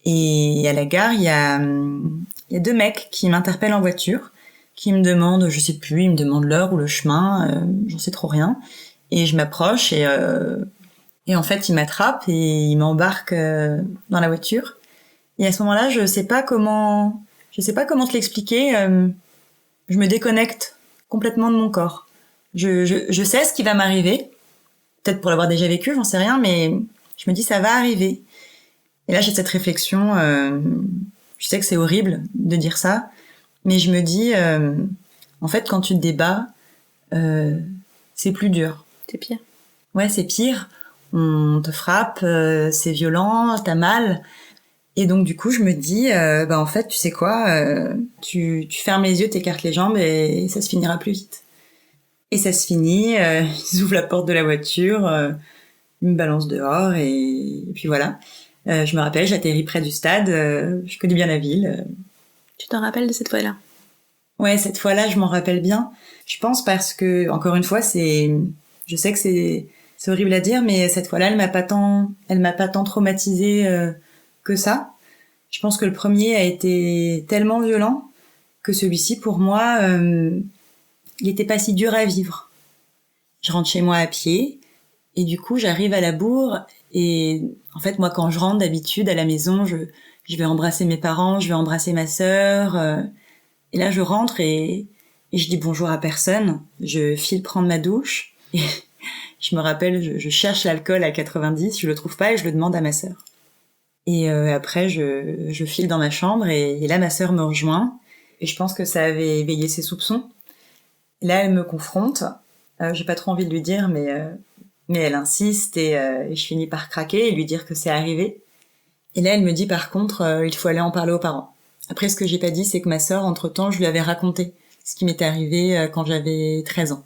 Et à la gare, il y a deux mecs qui m'interpellent en voiture, qui me demandent, je sais plus, ils me demandent l'heure ou le chemin, j'en sais trop rien. Et je m'approche et en fait, ils m'attrapent et ils m'embarquent dans la voiture. Et à ce moment-là, je sais pas comment te l'expliquer, je me déconnecte complètement de mon corps. Je sais ce qui va m'arriver, peut-être pour l'avoir déjà vécu, j'en sais rien, mais je me dis ça va arriver. Et là j'ai cette réflexion, je sais que c'est horrible de dire ça, mais je me dis, en fait quand tu te débats, c'est plus dur. C'est pire. Ouais, c'est pire, on te frappe, c'est violent, t'as mal. Et donc du coup je me dis en fait tu sais quoi, tu fermes les yeux, t'écartes les jambes et ça se finira plus vite. Et ça se finit, ils ouvrent la porte de la voiture, ils me balancent dehors et puis voilà. Je me rappelle, j'atterris près du stade, je connais bien la ville. Tu t'en rappelles de cette fois-là? Ouais, cette fois-là je m'en rappelle bien. Je pense parce que encore une fois je sais que c'est horrible à dire, mais cette fois-là elle m'a pas tant traumatisée que ça. Je pense que le premier a été tellement violent que celui-ci, pour moi, il était pas si dur à vivre. Je rentre chez moi à pied et du coup, j'arrive à la bourre et en fait, moi, quand je rentre d'habitude à la maison, je vais embrasser mes parents, je vais embrasser ma sœur. Et là, je rentre et je dis bonjour à personne. Je file prendre ma douche et je me rappelle, je cherche l'alcool à 90, je le trouve pas et je le demande à ma sœur. Et après, je file dans ma chambre et là, ma sœur me rejoint. Et je pense que ça avait éveillé ses soupçons. Et là, elle me confronte. J'ai pas trop envie de lui dire, mais elle insiste et je finis par craquer et lui dire que c'est arrivé. Et là, elle me dit par contre, il faut aller en parler aux parents. Après, ce que j'ai pas dit, c'est que ma sœur, entre-temps, je lui avais raconté ce qui m'était arrivé quand j'avais 13 ans.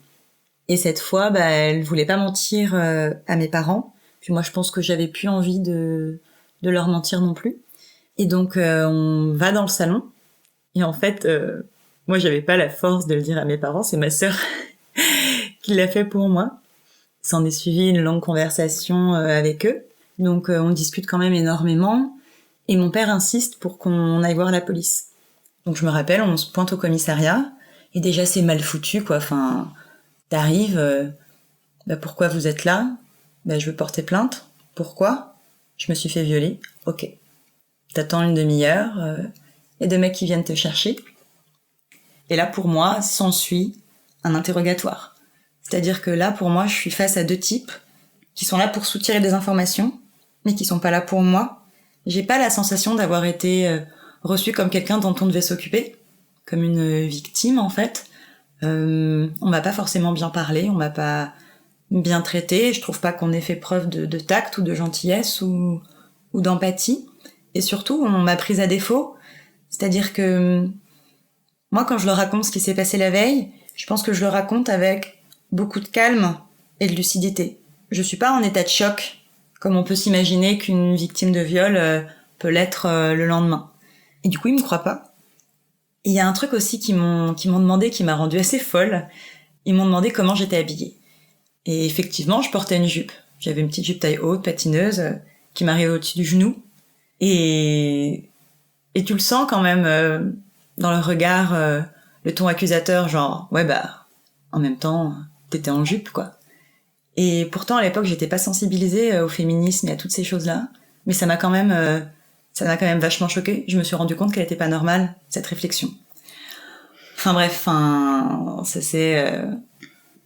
Et cette fois, elle voulait pas mentir à mes parents. Puis moi, je pense que j'avais plus envie de leur mentir non plus. Et donc, on va dans le salon. Et en fait, moi, j'avais pas la force de le dire à mes parents. C'est ma sœur qui l'a fait pour moi. S'en est suivi une longue conversation avec eux. Donc, on discute quand même énormément. Et mon père insiste pour qu'on aille voir la police. Donc, je me rappelle, on se pointe au commissariat. Et déjà, c'est mal foutu, quoi. Enfin, t'arrives, pourquoi vous êtes là? Je veux porter plainte. Pourquoi? Je me suis fait violer. Ok. T'attends une demi-heure, et deux mecs qui viennent te chercher. Et là, pour moi, s'ensuit un interrogatoire. C'est-à-dire que là, pour moi, je suis face à deux types qui sont là pour soutirer des informations, mais qui sont pas là pour moi. J'ai pas la sensation d'avoir été reçue comme quelqu'un dont on devait s'occuper, comme une victime, en fait. On m'a pas forcément bien parlé, on m'a pas bien traité. Je trouve pas qu'on ait fait preuve de tact ou de gentillesse ou d'empathie. Et surtout, on m'a prise à défaut. C'est-à-dire que moi, quand je leur raconte ce qui s'est passé la veille, je pense que je le raconte avec beaucoup de calme et de lucidité. Je suis pas en état de choc, comme on peut s'imaginer qu'une victime de viol peut l'être le lendemain. Et du coup, ils me croient pas. Et il y a un truc aussi qu'ils m'ont demandé, qui m'a rendue assez folle. Ils m'ont demandé comment j'étais habillée. Et effectivement, je portais une jupe. J'avais une petite jupe taille haute, patineuse, qui m'arrivait au-dessus du genou. Et tu le sens quand même dans le regard, le ton accusateur, genre, ouais, bah, en même temps, t'étais en jupe, quoi. Et pourtant, à l'époque, j'étais pas sensibilisée au féminisme et à toutes ces choses-là. Mais ça m'a quand même vachement choquée. Je me suis rendu compte qu'elle était pas normale, cette réflexion. Enfin bref, ça s'est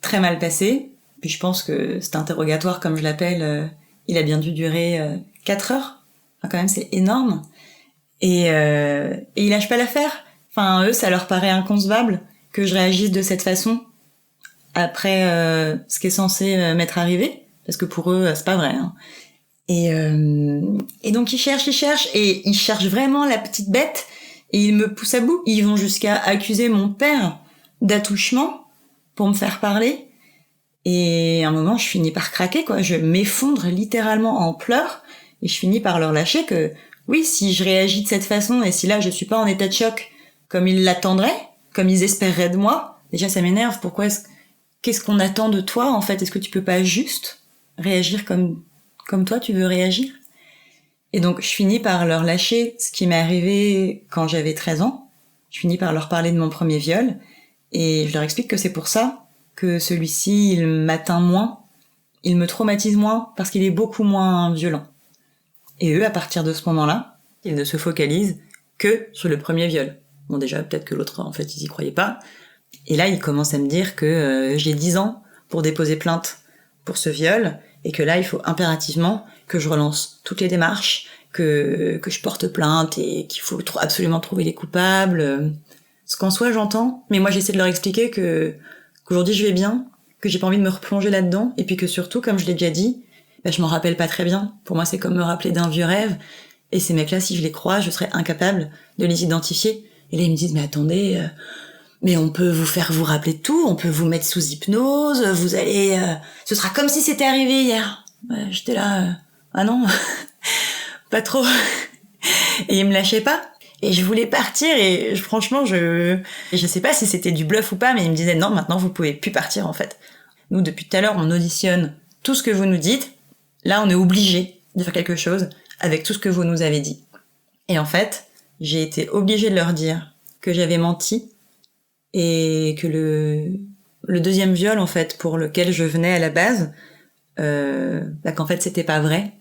très mal passé. Puis je pense que cet interrogatoire, comme je l'appelle, il a bien dû durer 4 heures. Enfin quand même, c'est énorme. Et ils lâchent pas l'affaire. Enfin, eux, ça leur paraît inconcevable que je réagisse de cette façon après ce qui est censé m'être arrivé. Parce que pour eux, c'est pas vrai. Hein. Et donc ils cherchent vraiment la petite bête et ils me poussent à bout. Ils vont jusqu'à accuser mon père d'attouchement pour me faire parler. Et à un moment, je finis par craquer, quoi. Je m'effondre littéralement en pleurs et je finis par leur lâcher que oui, si je réagis de cette façon et si là je suis pas en état de choc comme ils l'attendraient, comme ils espéreraient de moi, déjà ça m'énerve. Qu'est-ce qu'on attend de toi en fait? Est-ce que tu peux pas juste réagir comme toi tu veux réagir? Et donc je finis par leur lâcher ce qui m'est arrivé quand j'avais 13 ans. Je finis par leur parler de mon premier viol et je leur explique que c'est pour ça que celui-ci il m'atteint moins, il me traumatise moins parce qu'il est beaucoup moins violent. Et eux, à partir de ce moment-là, ils ne se focalisent que sur le premier viol. Bon déjà, peut-être que l'autre, en fait, ils y croyaient pas. Et là, ils commencent à me dire que j'ai 10 ans pour déposer plainte pour ce viol, et que là, il faut impérativement que je relance toutes les démarches, que je porte plainte, et qu'il faut absolument trouver les coupables. Ce qu'en soit, j'entends, mais moi, j'essaie de leur expliquer qu'aujourd'hui, je vais bien, que j'ai pas envie de me replonger là-dedans, et puis que surtout, comme je l'ai déjà dit, je m'en rappelle pas très bien. Pour moi, c'est comme me rappeler d'un vieux rêve. Et ces mecs-là, si je les crois, je serais incapable de les identifier. Et là, ils me disent, mais attendez, mais on peut vous faire vous rappeler de tout, on peut vous mettre sous hypnose, vous allez... ce sera comme si c'était arrivé hier. J'étais là, ah non, pas trop. Et ils me lâchaient pas. Et je voulais partir et franchement, je sais pas si c'était du bluff ou pas, mais ils me disaient, non, maintenant, vous pouvez plus partir, en fait. Nous, depuis tout à l'heure, on auditionne tout ce que vous nous dites. Là, on est obligé de faire quelque chose avec tout ce que vous nous avez dit. Et en fait, j'ai été obligée de leur dire que j'avais menti et que le deuxième viol, en fait, pour lequel je venais à la base, qu'en fait, c'était pas vrai.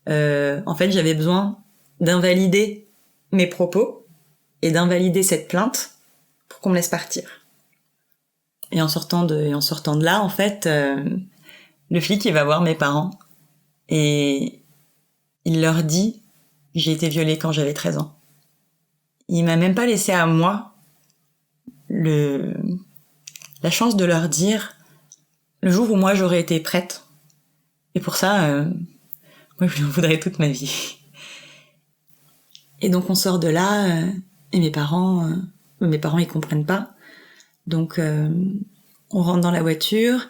En fait, j'avais besoin d'invalider mes propos et d'invalider cette plainte pour qu'on me laisse partir. Et en sortant de là, en fait, le flic, il va voir mes parents et il leur dit que j'ai été violée quand j'avais 13 ans. Il m'a même pas laissé à moi la chance de leur dire le jour où moi j'aurais été prête. Et pour ça, moi je lui en voudrais toute ma vie. Et donc on sort de là et mes parents ils comprennent pas. Donc on rentre dans la voiture.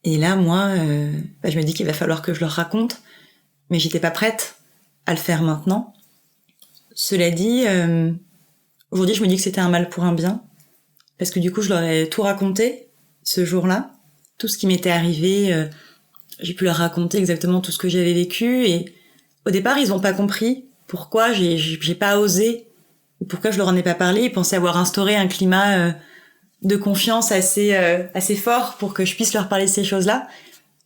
Et là, moi, je me dis qu'il va falloir que je leur raconte, mais j'étais pas prête à le faire maintenant. Cela dit, aujourd'hui, je me dis que c'était un mal pour un bien, parce que du coup, je leur ai tout raconté ce jour-là, tout ce qui m'était arrivé. J'ai pu leur raconter exactement tout ce que j'avais vécu, et au départ, ils ont pas compris pourquoi j'ai pas osé, ou pourquoi je leur en ai pas parlé. Ils pensaient avoir instauré un climat de confiance assez fort pour que je puisse leur parler de ces choses-là.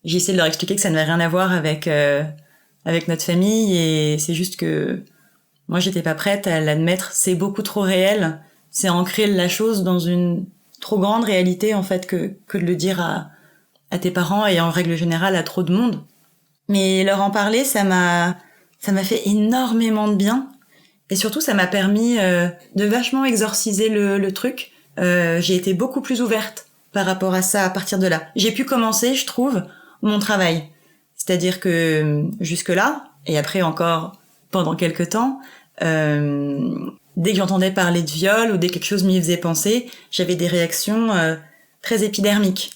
J'ai essayé de leur expliquer que ça n'avait rien à voir avec notre famille, et c'est juste que moi j'étais pas prête à l'admettre. C'est beaucoup trop réel, c'est ancrer la chose dans une trop grande réalité en fait que de le dire à tes parents et en règle générale à trop de monde. Mais leur en parler, ça m'a fait énormément de bien, et surtout ça m'a permis de vachement exorciser le truc. J'ai été beaucoup plus ouverte par rapport à ça à partir de là. J'ai pu commencer, je trouve, mon travail. C'est-à-dire que jusque-là, et après encore pendant quelques temps, dès que j'entendais parler de viol ou dès que quelque chose m'y faisait penser, j'avais des réactions très épidermiques.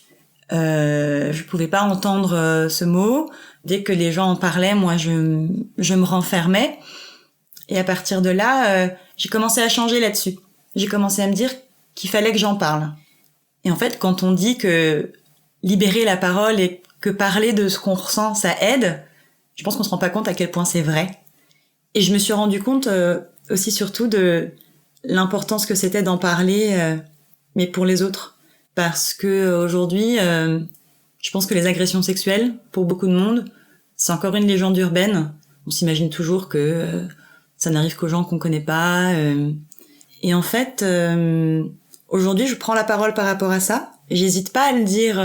Je pouvais pas entendre ce mot. Dès que les gens en parlaient, moi je me renfermais. Et à partir de là, j'ai commencé à changer là-dessus. J'ai commencé à me dire qu'il fallait que j'en parle. Et en fait, quand on dit que libérer la parole et que parler de ce qu'on ressent, ça aide, je pense qu'on se rend pas compte à quel point c'est vrai. Et je me suis rendu compte aussi surtout de l'importance que c'était d'en parler, mais pour les autres. Parce que aujourd'hui, je pense que les agressions sexuelles, pour beaucoup de monde, c'est encore une légende urbaine. On s'imagine toujours que ça n'arrive qu'aux gens qu'on connaît pas. Et en fait, aujourd'hui, je prends la parole par rapport à ça. J'hésite pas à le dire,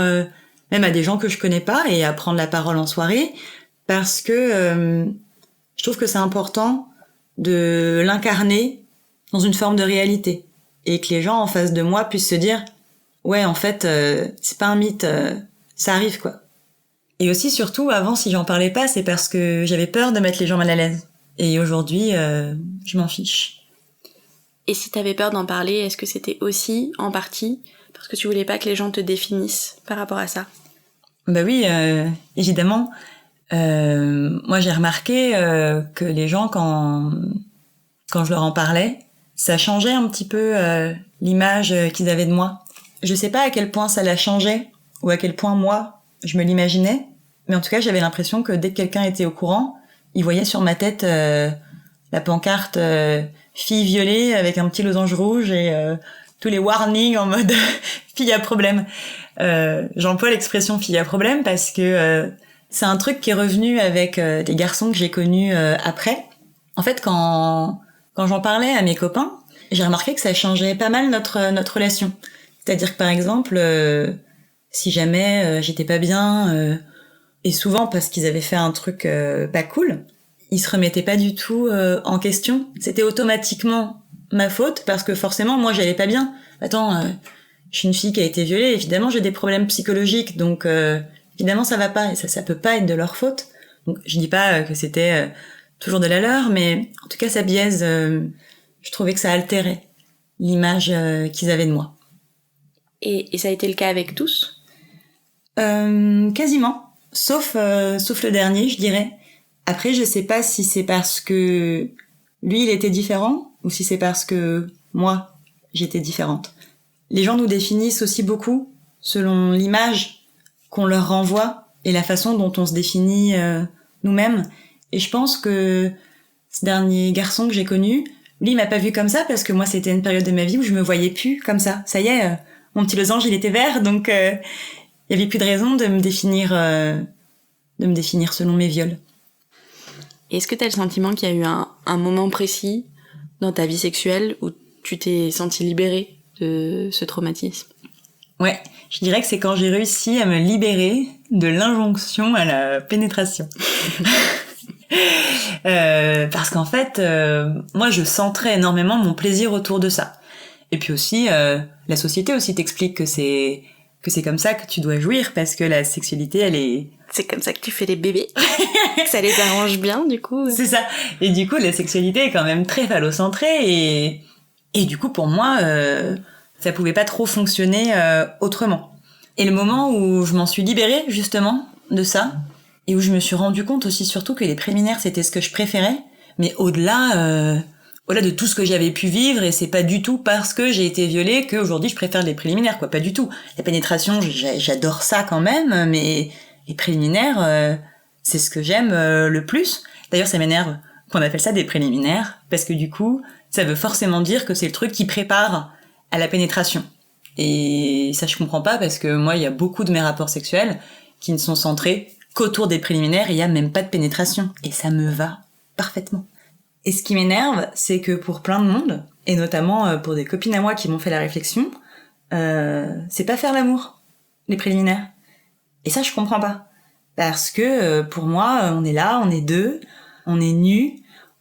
même à des gens que je connais pas, et à prendre la parole en soirée, parce que je trouve que c'est important de l'incarner dans une forme de réalité, et que les gens en face de moi puissent se dire ouais, en fait, c'est pas un mythe, ça arrive, quoi. Et aussi, surtout, avant, si j'en parlais pas, c'est parce que j'avais peur de mettre les gens mal à l'aise. Et aujourd'hui, je m'en fiche. Et si t'avais peur d'en parler, est-ce que c'était aussi, en partie, parce que tu voulais pas que les gens te définissent par rapport à ça? Bah oui, évidemment. Moi, j'ai remarqué que les gens, quand je leur en parlais, ça changeait un petit peu l'image qu'ils avaient de moi. Je sais pas à quel point ça l'a changé, ou à quel point moi, je me l'imaginais, mais en tout cas, j'avais l'impression que dès que quelqu'un était au courant, il voyait sur ma tête la pancarte fille violée avec un petit losange rouge et tous les warnings en mode fille à problème. J'emploie l'expression fille à problème parce que c'est un truc qui est revenu avec des garçons que j'ai connus après. En fait, quand j'en parlais à mes copains, j'ai remarqué que ça changeait pas mal notre relation. C'est-à-dire que par exemple, si jamais j'étais pas bien, et souvent parce qu'ils avaient fait un truc pas cool, ils se remettaient pas du tout en question. C'était automatiquement ma faute parce que forcément moi j'allais pas bien. Attends, je suis une fille qui a été violée, évidemment j'ai des problèmes psychologiques, donc évidemment ça va pas, et ça peut pas être de leur faute. Donc je dis pas que c'était toujours de la leur, mais en tout cas ça biaise, je trouvais que ça altérait l'image qu'ils avaient de moi. Et ça a été le cas avec tous? Quasiment, sauf le dernier, je dirais. Après, je sais pas si c'est parce que lui, il était différent, ou si c'est parce que moi, j'étais différente. Les gens nous définissent aussi beaucoup selon l'image qu'on leur renvoie et la façon dont on se définit nous-mêmes. Et je pense que ce dernier garçon que j'ai connu, lui, il m'a pas vu comme ça parce que moi, c'était une période de ma vie où je me voyais plus comme ça. Ça y est, mon petit losange, il était vert, donc il y avait plus de raison de me définir selon mes viols. Est-ce que t'as le sentiment qu'il y a eu un moment précis dans ta vie sexuelle où tu t'es sentie libérée de ce traumatisme? Ouais, je dirais que c'est quand j'ai réussi à me libérer de l'injonction à la pénétration. Parce qu'en fait, moi je centrais énormément mon plaisir autour de ça. Et puis aussi, la société aussi t'explique que c'est comme ça que tu dois jouir, parce que la sexualité, elle est... C'est comme ça que tu fais les bébés. Ça les arrange bien, du coup. C'est ça. Et du coup, la sexualité est quand même très phallocentrée, et du coup, pour moi, ça pouvait pas trop fonctionner autrement. Et le moment où je m'en suis libérée, justement, de ça, et où je me suis rendu compte aussi surtout que les préliminaires, c'était ce que je préférais, mais au-delà de tout ce que j'avais pu vivre, et c'est pas du tout parce que j'ai été violée qu'aujourd'hui je préfère les préliminaires, quoi, pas du tout. La pénétration, j'adore ça quand même, mais les préliminaires, c'est ce que j'aime le plus. D'ailleurs, ça m'énerve qu'on appelle ça des préliminaires, parce que du coup, ça veut forcément dire que c'est le truc qui prépare à la pénétration. Et ça, je comprends pas, parce que moi, il y a beaucoup de mes rapports sexuels qui ne sont centrés qu'autour des préliminaires, et il y a même pas de pénétration. Et ça me va parfaitement. Et ce qui m'énerve, c'est que pour plein de monde, et notamment pour des copines à moi qui m'ont fait la réflexion, c'est pas faire l'amour, les préliminaires. Et ça, je comprends pas. Parce que pour moi, on est là, on est deux, on est nus,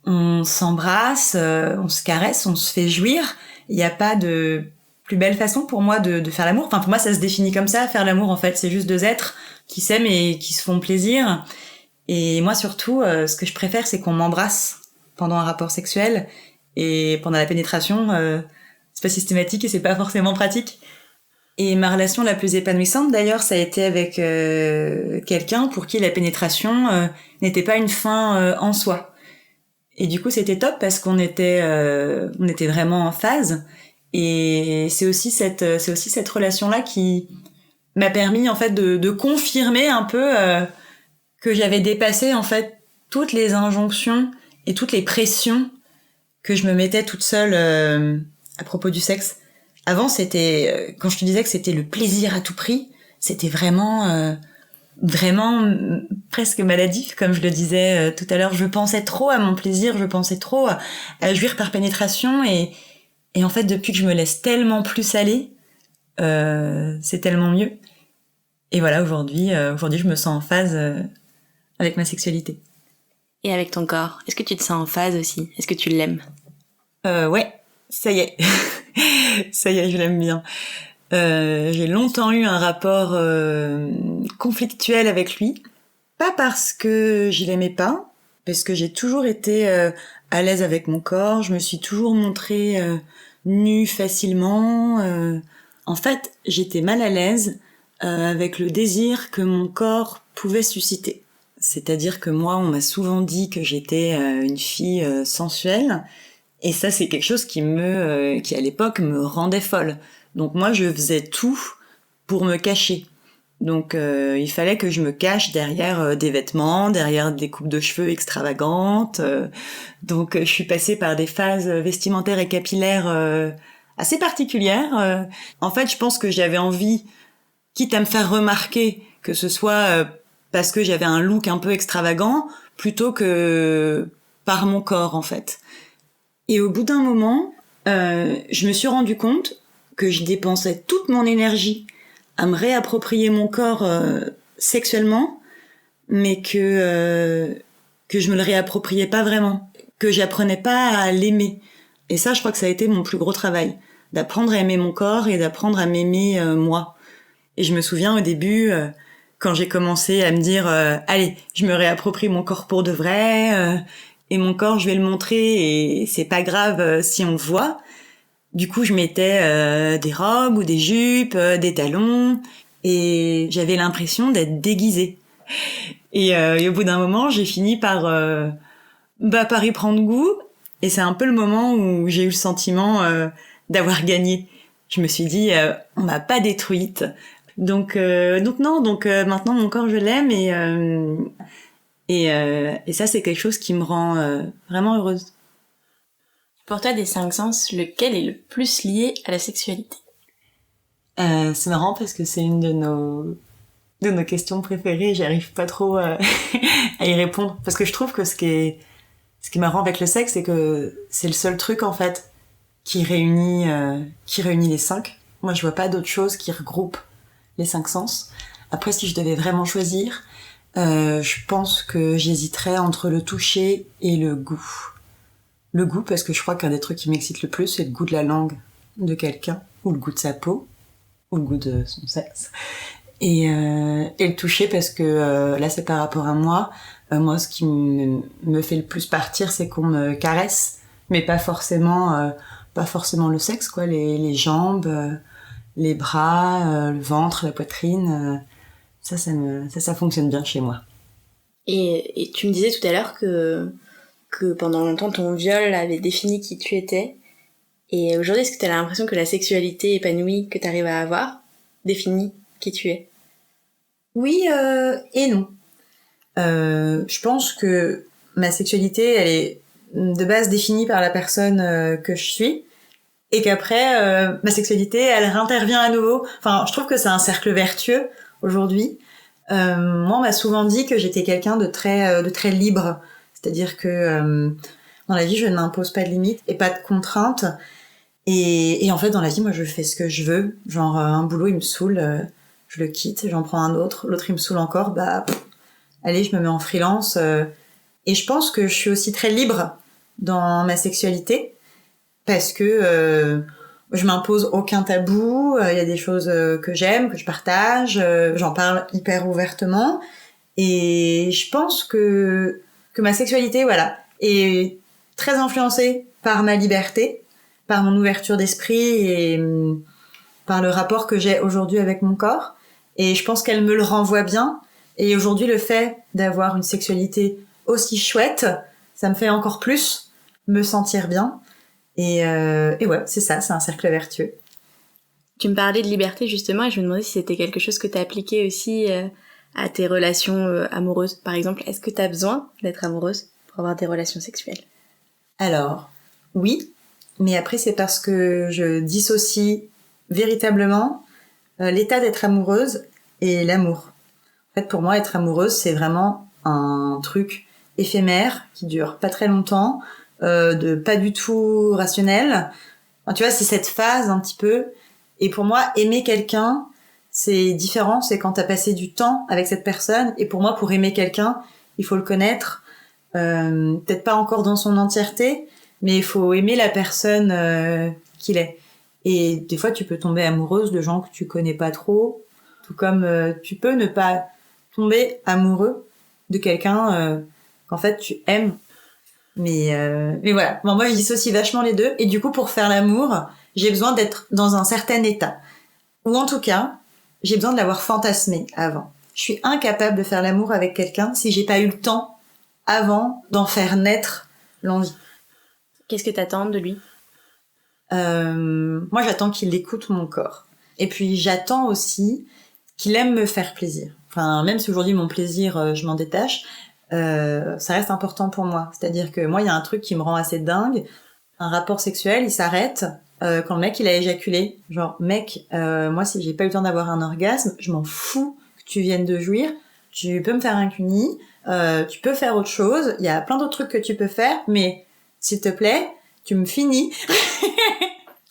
on s'embrasse, on se caresse, on se fait jouir. Il n'y a pas de plus belle façon pour moi de faire l'amour. Enfin, pour moi, ça se définit comme ça, faire l'amour, en fait. C'est juste deux êtres qui s'aiment et qui se font plaisir. Et moi, surtout, ce que je préfère, c'est qu'on m'embrasse pendant un rapport sexuel, et pendant la pénétration, c'est pas systématique et c'est pas forcément pratique. Et ma relation la plus épanouissante, d'ailleurs, ça a été avec quelqu'un pour qui la pénétration n'était pas une fin en soi. Et du coup, c'était top parce qu'on était vraiment en phase. Et c'est aussi cette relation-là qui m'a permis en fait de confirmer un peu que j'avais dépassé en fait toutes les injonctions et toutes les pressions que je me mettais toute seule à propos du sexe. Avant, c'était quand je te disais que c'était le plaisir à tout prix, c'était vraiment presque maladif, comme je le disais tout à l'heure. Je pensais trop à mon plaisir, je pensais trop à jouir par pénétration, et en fait, depuis que je me laisse tellement plus aller, c'est tellement mieux. Et voilà, aujourd'hui, je me sens en phase avec ma sexualité. Et avec ton corps, est-ce que tu te sens en phase aussi? Est-ce que tu l'aimes? Ouais, ça y est. Ça y est, je l'aime bien. J'ai longtemps eu un rapport conflictuel avec lui. Pas parce que je l'aimais pas, parce que j'ai toujours été à l'aise avec mon corps. Je me suis toujours montrée nue facilement. En fait, j'étais mal à l'aise avec le désir que mon corps pouvait susciter. C'est-à-dire que moi, on m'a souvent dit que j'étais une fille sensuelle. Et ça, c'est quelque chose qui à l'époque me rendait folle. Donc moi, je faisais tout pour me cacher. Donc il fallait que je me cache derrière des vêtements, derrière des coupes de cheveux extravagantes. Donc je suis passée par des phases vestimentaires et capillaires assez particulières. En fait, je pense que j'avais envie, quitte à me faire remarquer, que ce soit parce que j'avais un look un peu extravagant, plutôt que par mon corps, en fait. Et au bout d'un moment, je me suis rendu compte que je dépensais toute mon énergie à me réapproprier mon corps sexuellement, mais que je me le réappropriais pas vraiment, que j'apprenais pas à l'aimer. Et ça, je crois que ça a été mon plus gros travail, d'apprendre à aimer mon corps et d'apprendre à m'aimer moi. Et je me souviens au début, quand j'ai commencé à me dire allez, je me réapproprie mon corps pour de vrai, et mon corps, je vais le montrer, et c'est pas grave si on le voit. Du coup, je mettais des robes ou des jupes, des talons, et j'avais l'impression d'être déguisée. Et au bout d'un moment, j'ai fini par y prendre goût, et c'est un peu le moment où j'ai eu le sentiment d'avoir gagné. Je me suis dit, on m'a pas détruite. Donc non, maintenant mon corps je l'aime, et ça c'est quelque chose qui me rend vraiment heureuse. Pour toi, des 5 sens, lequel est le plus lié à la sexualité? C'est marrant parce que c'est une de nos questions préférées. J'arrive pas trop à y répondre parce que je trouve que ce qui est marrant avec le sexe, c'est que c'est le seul truc en fait qui réunit les 5. Moi, je vois pas d'autre chose qui regroupe les 5 sens. Après, si je devais vraiment choisir, je pense que j'hésiterais entre le toucher et le goût. Le goût, parce que je crois qu'un des trucs qui m'excite le plus, c'est le goût de la langue de quelqu'un, ou le goût de sa peau, ou le goût de son sexe. Et le toucher, parce que là, c'est par rapport à moi. Moi, ce qui me fait le plus partir, c'est qu'on me caresse, mais pas forcément le sexe, quoi. Les jambes, les bras, le ventre, la poitrine, ça fonctionne bien chez moi. Et tu me disais tout à l'heure que pendant longtemps ton viol avait défini qui tu étais. Et aujourd'hui, est-ce que tu as l'impression que la sexualité épanouie que tu arrives à avoir définit qui tu es? Oui et non. Je pense que ma sexualité, elle est de base définie par la personne que je suis, et qu'après, ma sexualité, elle réintervient à nouveau. Enfin, je trouve que c'est un cercle vertueux aujourd'hui. Moi, on m'a souvent dit que j'étais quelqu'un de très libre. C'est-à-dire que dans la vie, je n'impose pas de limites et pas de contraintes. Et en fait, dans la vie, moi, je fais ce que je veux. Genre, un boulot, il me saoule, je le quitte, j'en prends un autre. L'autre, il me saoule encore, allez, je me mets en freelance. Et je pense que je suis aussi très libre dans ma sexualité parce que je m'impose aucun tabou. Il y a des choses que j'aime, que je partage. J'en parle hyper ouvertement. Et je pense que ma sexualité, voilà, est très influencée par ma liberté, par mon ouverture d'esprit et par le rapport que j'ai aujourd'hui avec mon corps. Et je pense qu'elle me le renvoie bien. Et aujourd'hui, le fait d'avoir une sexualité aussi chouette, ça me fait encore plus me sentir bien. Et ouais, c'est ça, c'est un cercle vertueux. Tu me parlais de liberté justement et je me demandais si c'était quelque chose que tu as appliqué aussi à tes relations amoureuses. Par exemple, est-ce que tu as besoin d'être amoureuse pour avoir des relations sexuelles? Alors, oui, mais après c'est parce que je dissocie véritablement l'état d'être amoureuse et l'amour. En fait, pour moi, être amoureuse, c'est vraiment un truc éphémère qui dure pas très longtemps, de pas du tout rationnel. Enfin, tu vois, c'est cette phase un petit peu. Et pour moi, aimer quelqu'un, c'est différent. C'est quand t'as passé du temps avec cette personne. Et pour moi, pour aimer quelqu'un, il faut le connaître. Peut-être pas encore dans son entièreté, mais il faut aimer la personne qu'il est. Et des fois, tu peux tomber amoureuse de gens que tu connais pas trop, tout comme tu peux ne pas tomber amoureux de quelqu'un qu'en fait tu aimes. Mais voilà. Bon, moi, je dissocie vachement les deux. Et du coup, pour faire l'amour, j'ai besoin d'être dans un certain état. Ou en tout cas, j'ai besoin de l'avoir fantasmé avant. Je suis incapable de faire l'amour avec quelqu'un si j'ai pas eu le temps avant d'en faire naître l'envie. Qu'est-ce que t'attends de lui? Moi, j'attends qu'il écoute mon corps. Et puis, j'attends aussi qu'il aime me faire plaisir. Enfin, même si aujourd'hui, mon plaisir, je m'en détache, ça reste important pour moi. C'est-à-dire que moi, il y a un truc qui me rend assez dingue. Un rapport sexuel, il s'arrête quand le mec, il a éjaculé. Genre, mec, moi, si j'ai pas eu le temps d'avoir un orgasme, je m'en fous que tu viennes de jouir. Tu peux me faire un cuni, tu peux faire autre chose. Il y a plein d'autres trucs que tu peux faire, mais s'il te plaît, tu me finis.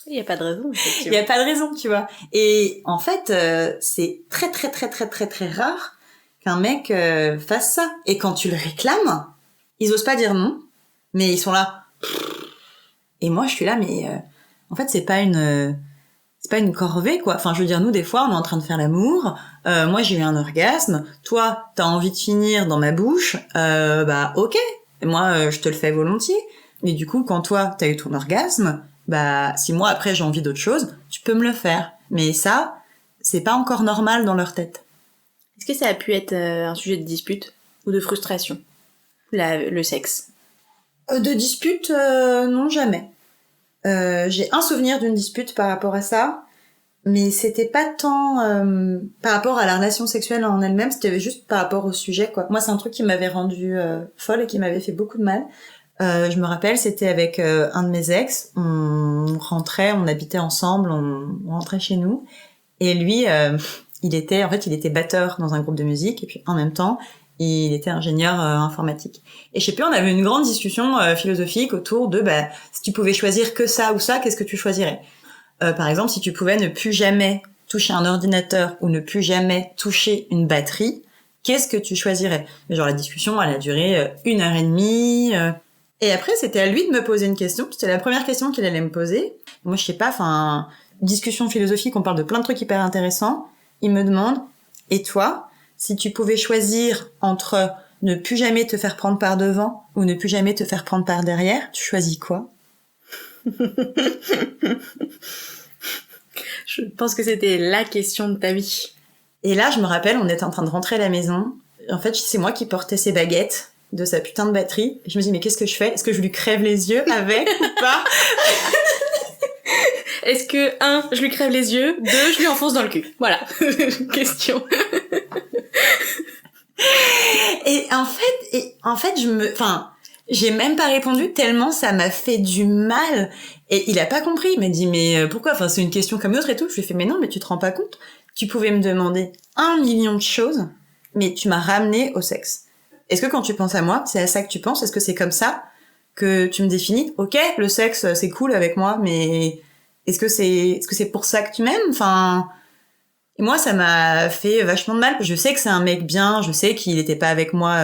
Il y a pas de raison. Il y a pas de raison, tu vois. Et en fait, c'est très très très très très très rare qu'un mec fasse ça. Et quand tu le réclames, ils osent pas dire non, mais ils sont là. Et moi, je suis là, mais en fait, c'est pas une corvée, quoi. Enfin, je veux dire, nous, des fois, on est en train de faire l'amour. Moi, j'ai eu un orgasme. Toi, t'as envie de finir dans ma bouche. Bah, ok. Et moi, je te le fais volontiers. Et du coup, quand toi, t'as eu ton orgasme, bah, si moi, après, j'ai envie d'autre chose, tu peux me le faire. Mais ça, c'est pas encore normal dans leur tête. Est-ce que ça a pu être un sujet de dispute ou de frustration, le sexe? De dispute, non, jamais. J'ai un souvenir d'une dispute par rapport à ça, mais c'était pas tant par rapport à la relation sexuelle en elle-même, c'était juste par rapport au sujet, quoi. Moi, c'est un truc qui m'avait rendue folle et qui m'avait fait beaucoup de mal. Je me rappelle, c'était avec un de mes ex. On rentrait, on habitait ensemble, on rentrait chez nous. Et lui, il était batteur dans un groupe de musique. Et puis, en même temps, il était ingénieur informatique. Et je sais plus, on avait une grande discussion philosophique autour de, si tu pouvais choisir que ça ou ça, qu'est-ce que tu choisirais? Par exemple, si tu pouvais ne plus jamais toucher un ordinateur ou ne plus jamais toucher une batterie, qu'est-ce que tu choisirais? Genre, la discussion, elle a duré 1h30. Et après, c'était à lui de me poser une question. C'était la première question qu'il allait me poser. Moi, je sais pas, discussion philosophique, on parle de plein de trucs hyper intéressants. Il me demande, et toi, si tu pouvais choisir entre ne plus jamais te faire prendre par devant ou ne plus jamais te faire prendre par derrière, tu choisis quoi? Je pense que c'était la question de ta vie. Et là, je me rappelle, on était en train de rentrer à la maison. En fait, c'est moi qui portais ses baguettes de sa putain de batterie. Et je me dis, mais qu'est-ce que je fais? Est-ce que je lui crève les yeux avec ou pas? Est-ce que, 1, je lui crève les yeux, 2, je lui enfonce dans le cul? Voilà. Question. Et en fait, j'ai même pas répondu tellement ça m'a fait du mal. Et il a pas compris. Il m'a dit, mais pourquoi? Enfin, c'est une question comme une autre et tout. Je lui ai fait, mais non, mais tu te rends pas compte. Tu pouvais me demander 1 million de choses, mais tu m'as ramené au sexe. Est-ce que quand tu penses à moi, c'est à ça que tu penses? Est-ce que c'est comme ça que tu me définis? Ok, le sexe, c'est cool avec moi, mais est-ce que c'est pour ça que tu m'aimes? Enfin, et moi, ça m'a fait vachement de mal. Je sais que c'est un mec bien, je sais qu'il était pas avec moi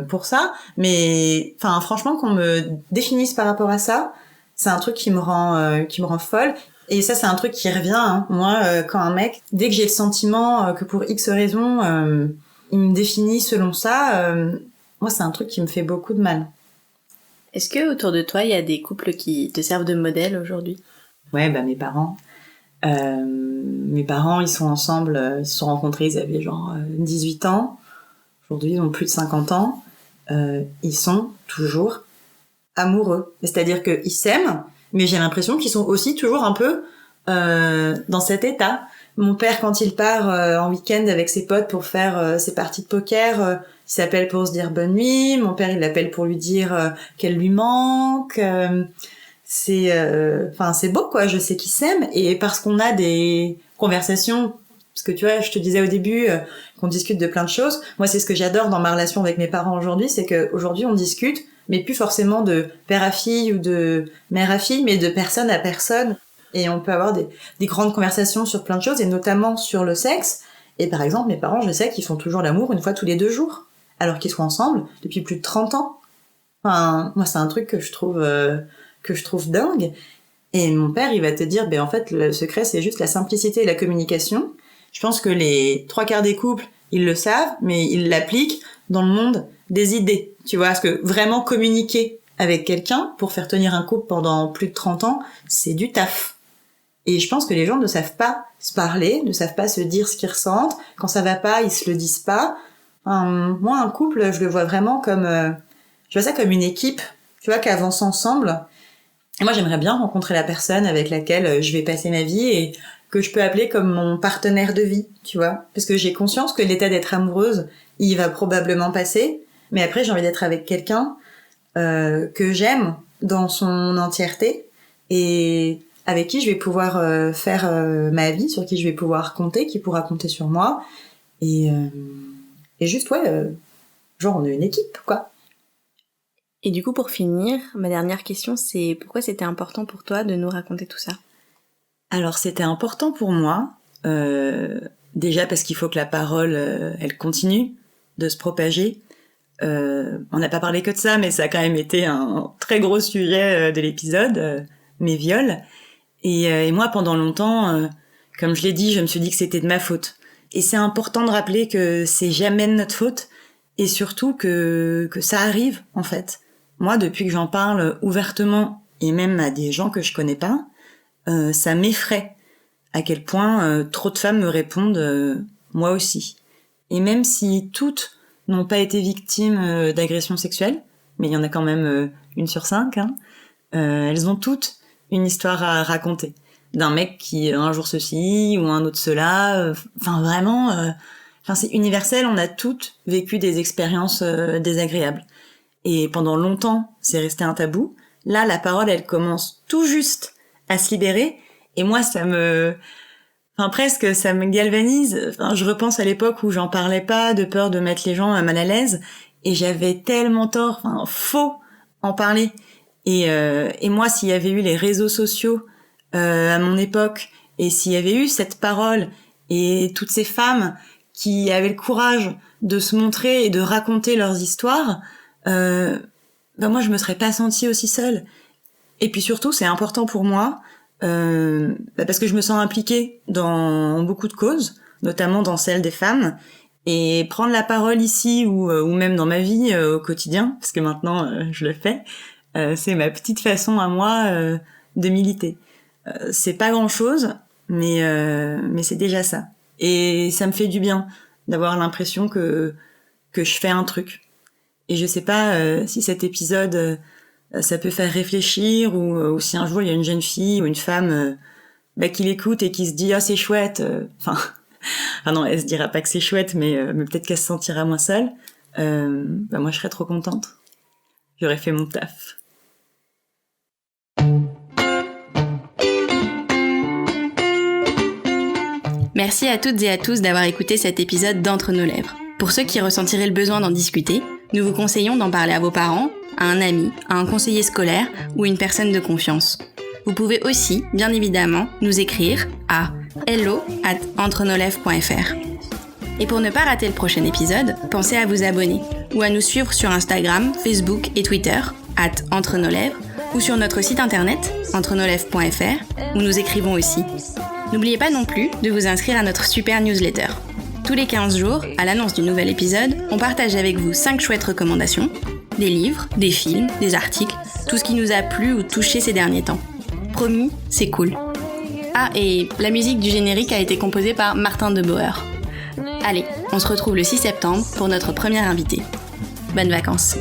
pour ça, mais enfin, franchement, qu'on me définisse par rapport à ça, c'est un truc qui me rend folle. Et ça, c'est un truc qui revient. Hein. Moi, quand un mec, dès que j'ai le sentiment que pour X raison, il me définit selon ça, moi, c'est un truc qui me fait beaucoup de mal. Est-ce que autour de toi, il y a des couples qui te servent de modèle aujourd'hui? Ouais, mes parents. Mes parents, ils sont ensemble, ils se sont rencontrés, ils avaient genre 18 ans. Aujourd'hui, ils ont plus de 50 ans. Ils sont toujours amoureux. C'est-à-dire qu'ils s'aiment, mais j'ai l'impression qu'ils sont aussi toujours un peu dans cet état. Mon père, quand il part en week-end avec ses potes pour faire ses parties de poker, il s'appelle pour se dire bonne nuit. Mon père, il l'appelle pour lui dire qu'elle lui manque. C'est beau, quoi. Je sais qu'ils s'aiment. Et parce qu'on a des conversations, parce que tu vois, je te disais au début qu'on discute de plein de choses. Moi, c'est ce que j'adore dans ma relation avec mes parents aujourd'hui, c'est qu'aujourd'hui, on discute, mais plus forcément de père à fille ou de mère à fille, mais de personne à personne. Et on peut avoir des grandes conversations sur plein de choses, et notamment sur le sexe. Et par exemple, mes parents, je sais qu'ils font toujours l'amour une fois tous les 2 jours, alors qu'ils sont ensemble depuis plus de 30 ans. Enfin, moi, c'est un truc que je trouve dingue. Et mon père, il va te dire, en fait, le secret, c'est juste la simplicité et la communication. Je pense que les 3/4 des couples, ils le savent, mais ils l'appliquent dans le monde des idées. Tu vois, parce que vraiment communiquer avec quelqu'un pour faire tenir un couple pendant plus de 30 ans, c'est du taf. Et je pense que les gens ne savent pas se parler, ne savent pas se dire ce qu'ils ressentent. Quand ça va pas, ils se le disent pas. Moi, un couple, je le vois vraiment comme... je vois ça comme une équipe, tu vois, qui avance ensemble. Et moi, j'aimerais bien rencontrer la personne avec laquelle je vais passer ma vie et que je peux appeler comme mon partenaire de vie, tu vois. Parce que j'ai conscience que l'état d'être amoureuse, il va probablement passer. Mais après, j'ai envie d'être avec quelqu'un que j'aime dans son entièreté et avec qui je vais pouvoir faire ma vie, sur qui je vais pouvoir compter, qui pourra compter sur moi. Et juste, genre on est une équipe, quoi. Et du coup, pour finir, ma dernière question, c'est pourquoi c'était important pour toi de nous raconter tout ça ? Alors, c'était important pour moi, déjà parce qu'il faut que la parole, elle continue de se propager. On n'a pas parlé que de ça, mais ça a quand même été un très gros sujet de l'épisode, mes viols. Et moi, pendant longtemps, comme je l'ai dit, je me suis dit que c'était de ma faute. Et c'est important de rappeler que c'est jamais de notre faute, et surtout que ça arrive, en fait. Moi, depuis que j'en parle ouvertement, et même à des gens que je connais pas, ça m'effraie à quel point trop de femmes me répondent moi aussi. Et même si toutes n'ont pas été victimes d'agressions sexuelles, mais il y en a quand même 1 sur 5, elles ont toutes une histoire à raconter. D'un mec qui un jour ceci ou un autre cela, vraiment, c'est universel, on a toutes vécu des expériences désagréables. Et pendant longtemps, c'est resté un tabou. Là, la parole, elle commence tout juste à se libérer, et moi, ça me galvanise. Je repense à l'époque où j'en parlais pas, de peur de mettre les gens mal à l'aise, et j'avais tellement tort, faut en parler. Et moi, s'il y avait eu les réseaux sociaux à mon époque, et s'il y avait eu cette parole, et toutes ces femmes qui avaient le courage de se montrer et de raconter leurs histoires, moi, je me serais pas sentie aussi seule. Et puis surtout, c'est important pour moi, parce que je me sens impliquée dans beaucoup de causes, notamment dans celle des femmes, et prendre la parole ici ou même dans ma vie au quotidien, parce que maintenant je le fais, c'est ma petite façon à moi de militer. C'est pas grand-chose, mais c'est déjà ça. Et ça me fait du bien d'avoir l'impression que je fais un truc. Et je sais pas si cet épisode ça peut faire réfléchir ou si un jour il y a une jeune fille ou une femme qui l'écoute et qui se dit c'est chouette. Non, elle se dira pas que c'est chouette, mais peut-être qu'elle se sentira moins seule. Moi je serais trop contente. J'aurais fait mon taf. Merci à toutes et à tous d'avoir écouté cet épisode d'Entre nos lèvres. Pour ceux qui ressentiraient le besoin d'en discuter, nous vous conseillons d'en parler à vos parents, à un ami, à un conseiller scolaire ou une personne de confiance. Vous pouvez aussi, bien évidemment, nous écrire à hello@entrenoslèvres.fr. Et pour ne pas rater le prochain épisode, pensez à vous abonner ou à nous suivre sur Instagram, Facebook et Twitter @entrenoslèvres ou sur notre site internet entrenoslèvres.fr où nous écrivons aussi. N'oubliez pas non plus de vous inscrire à notre super newsletter. Tous les 15 jours, à l'annonce du nouvel épisode, on partage avec vous 5 chouettes recommandations, des livres, des films, des articles, tout ce qui nous a plu ou touché ces derniers temps. Promis, c'est cool. Ah, et la musique du générique a été composée par Martin de Boer. Allez, on se retrouve le 6 septembre pour notre première invitée. Bonnes vacances.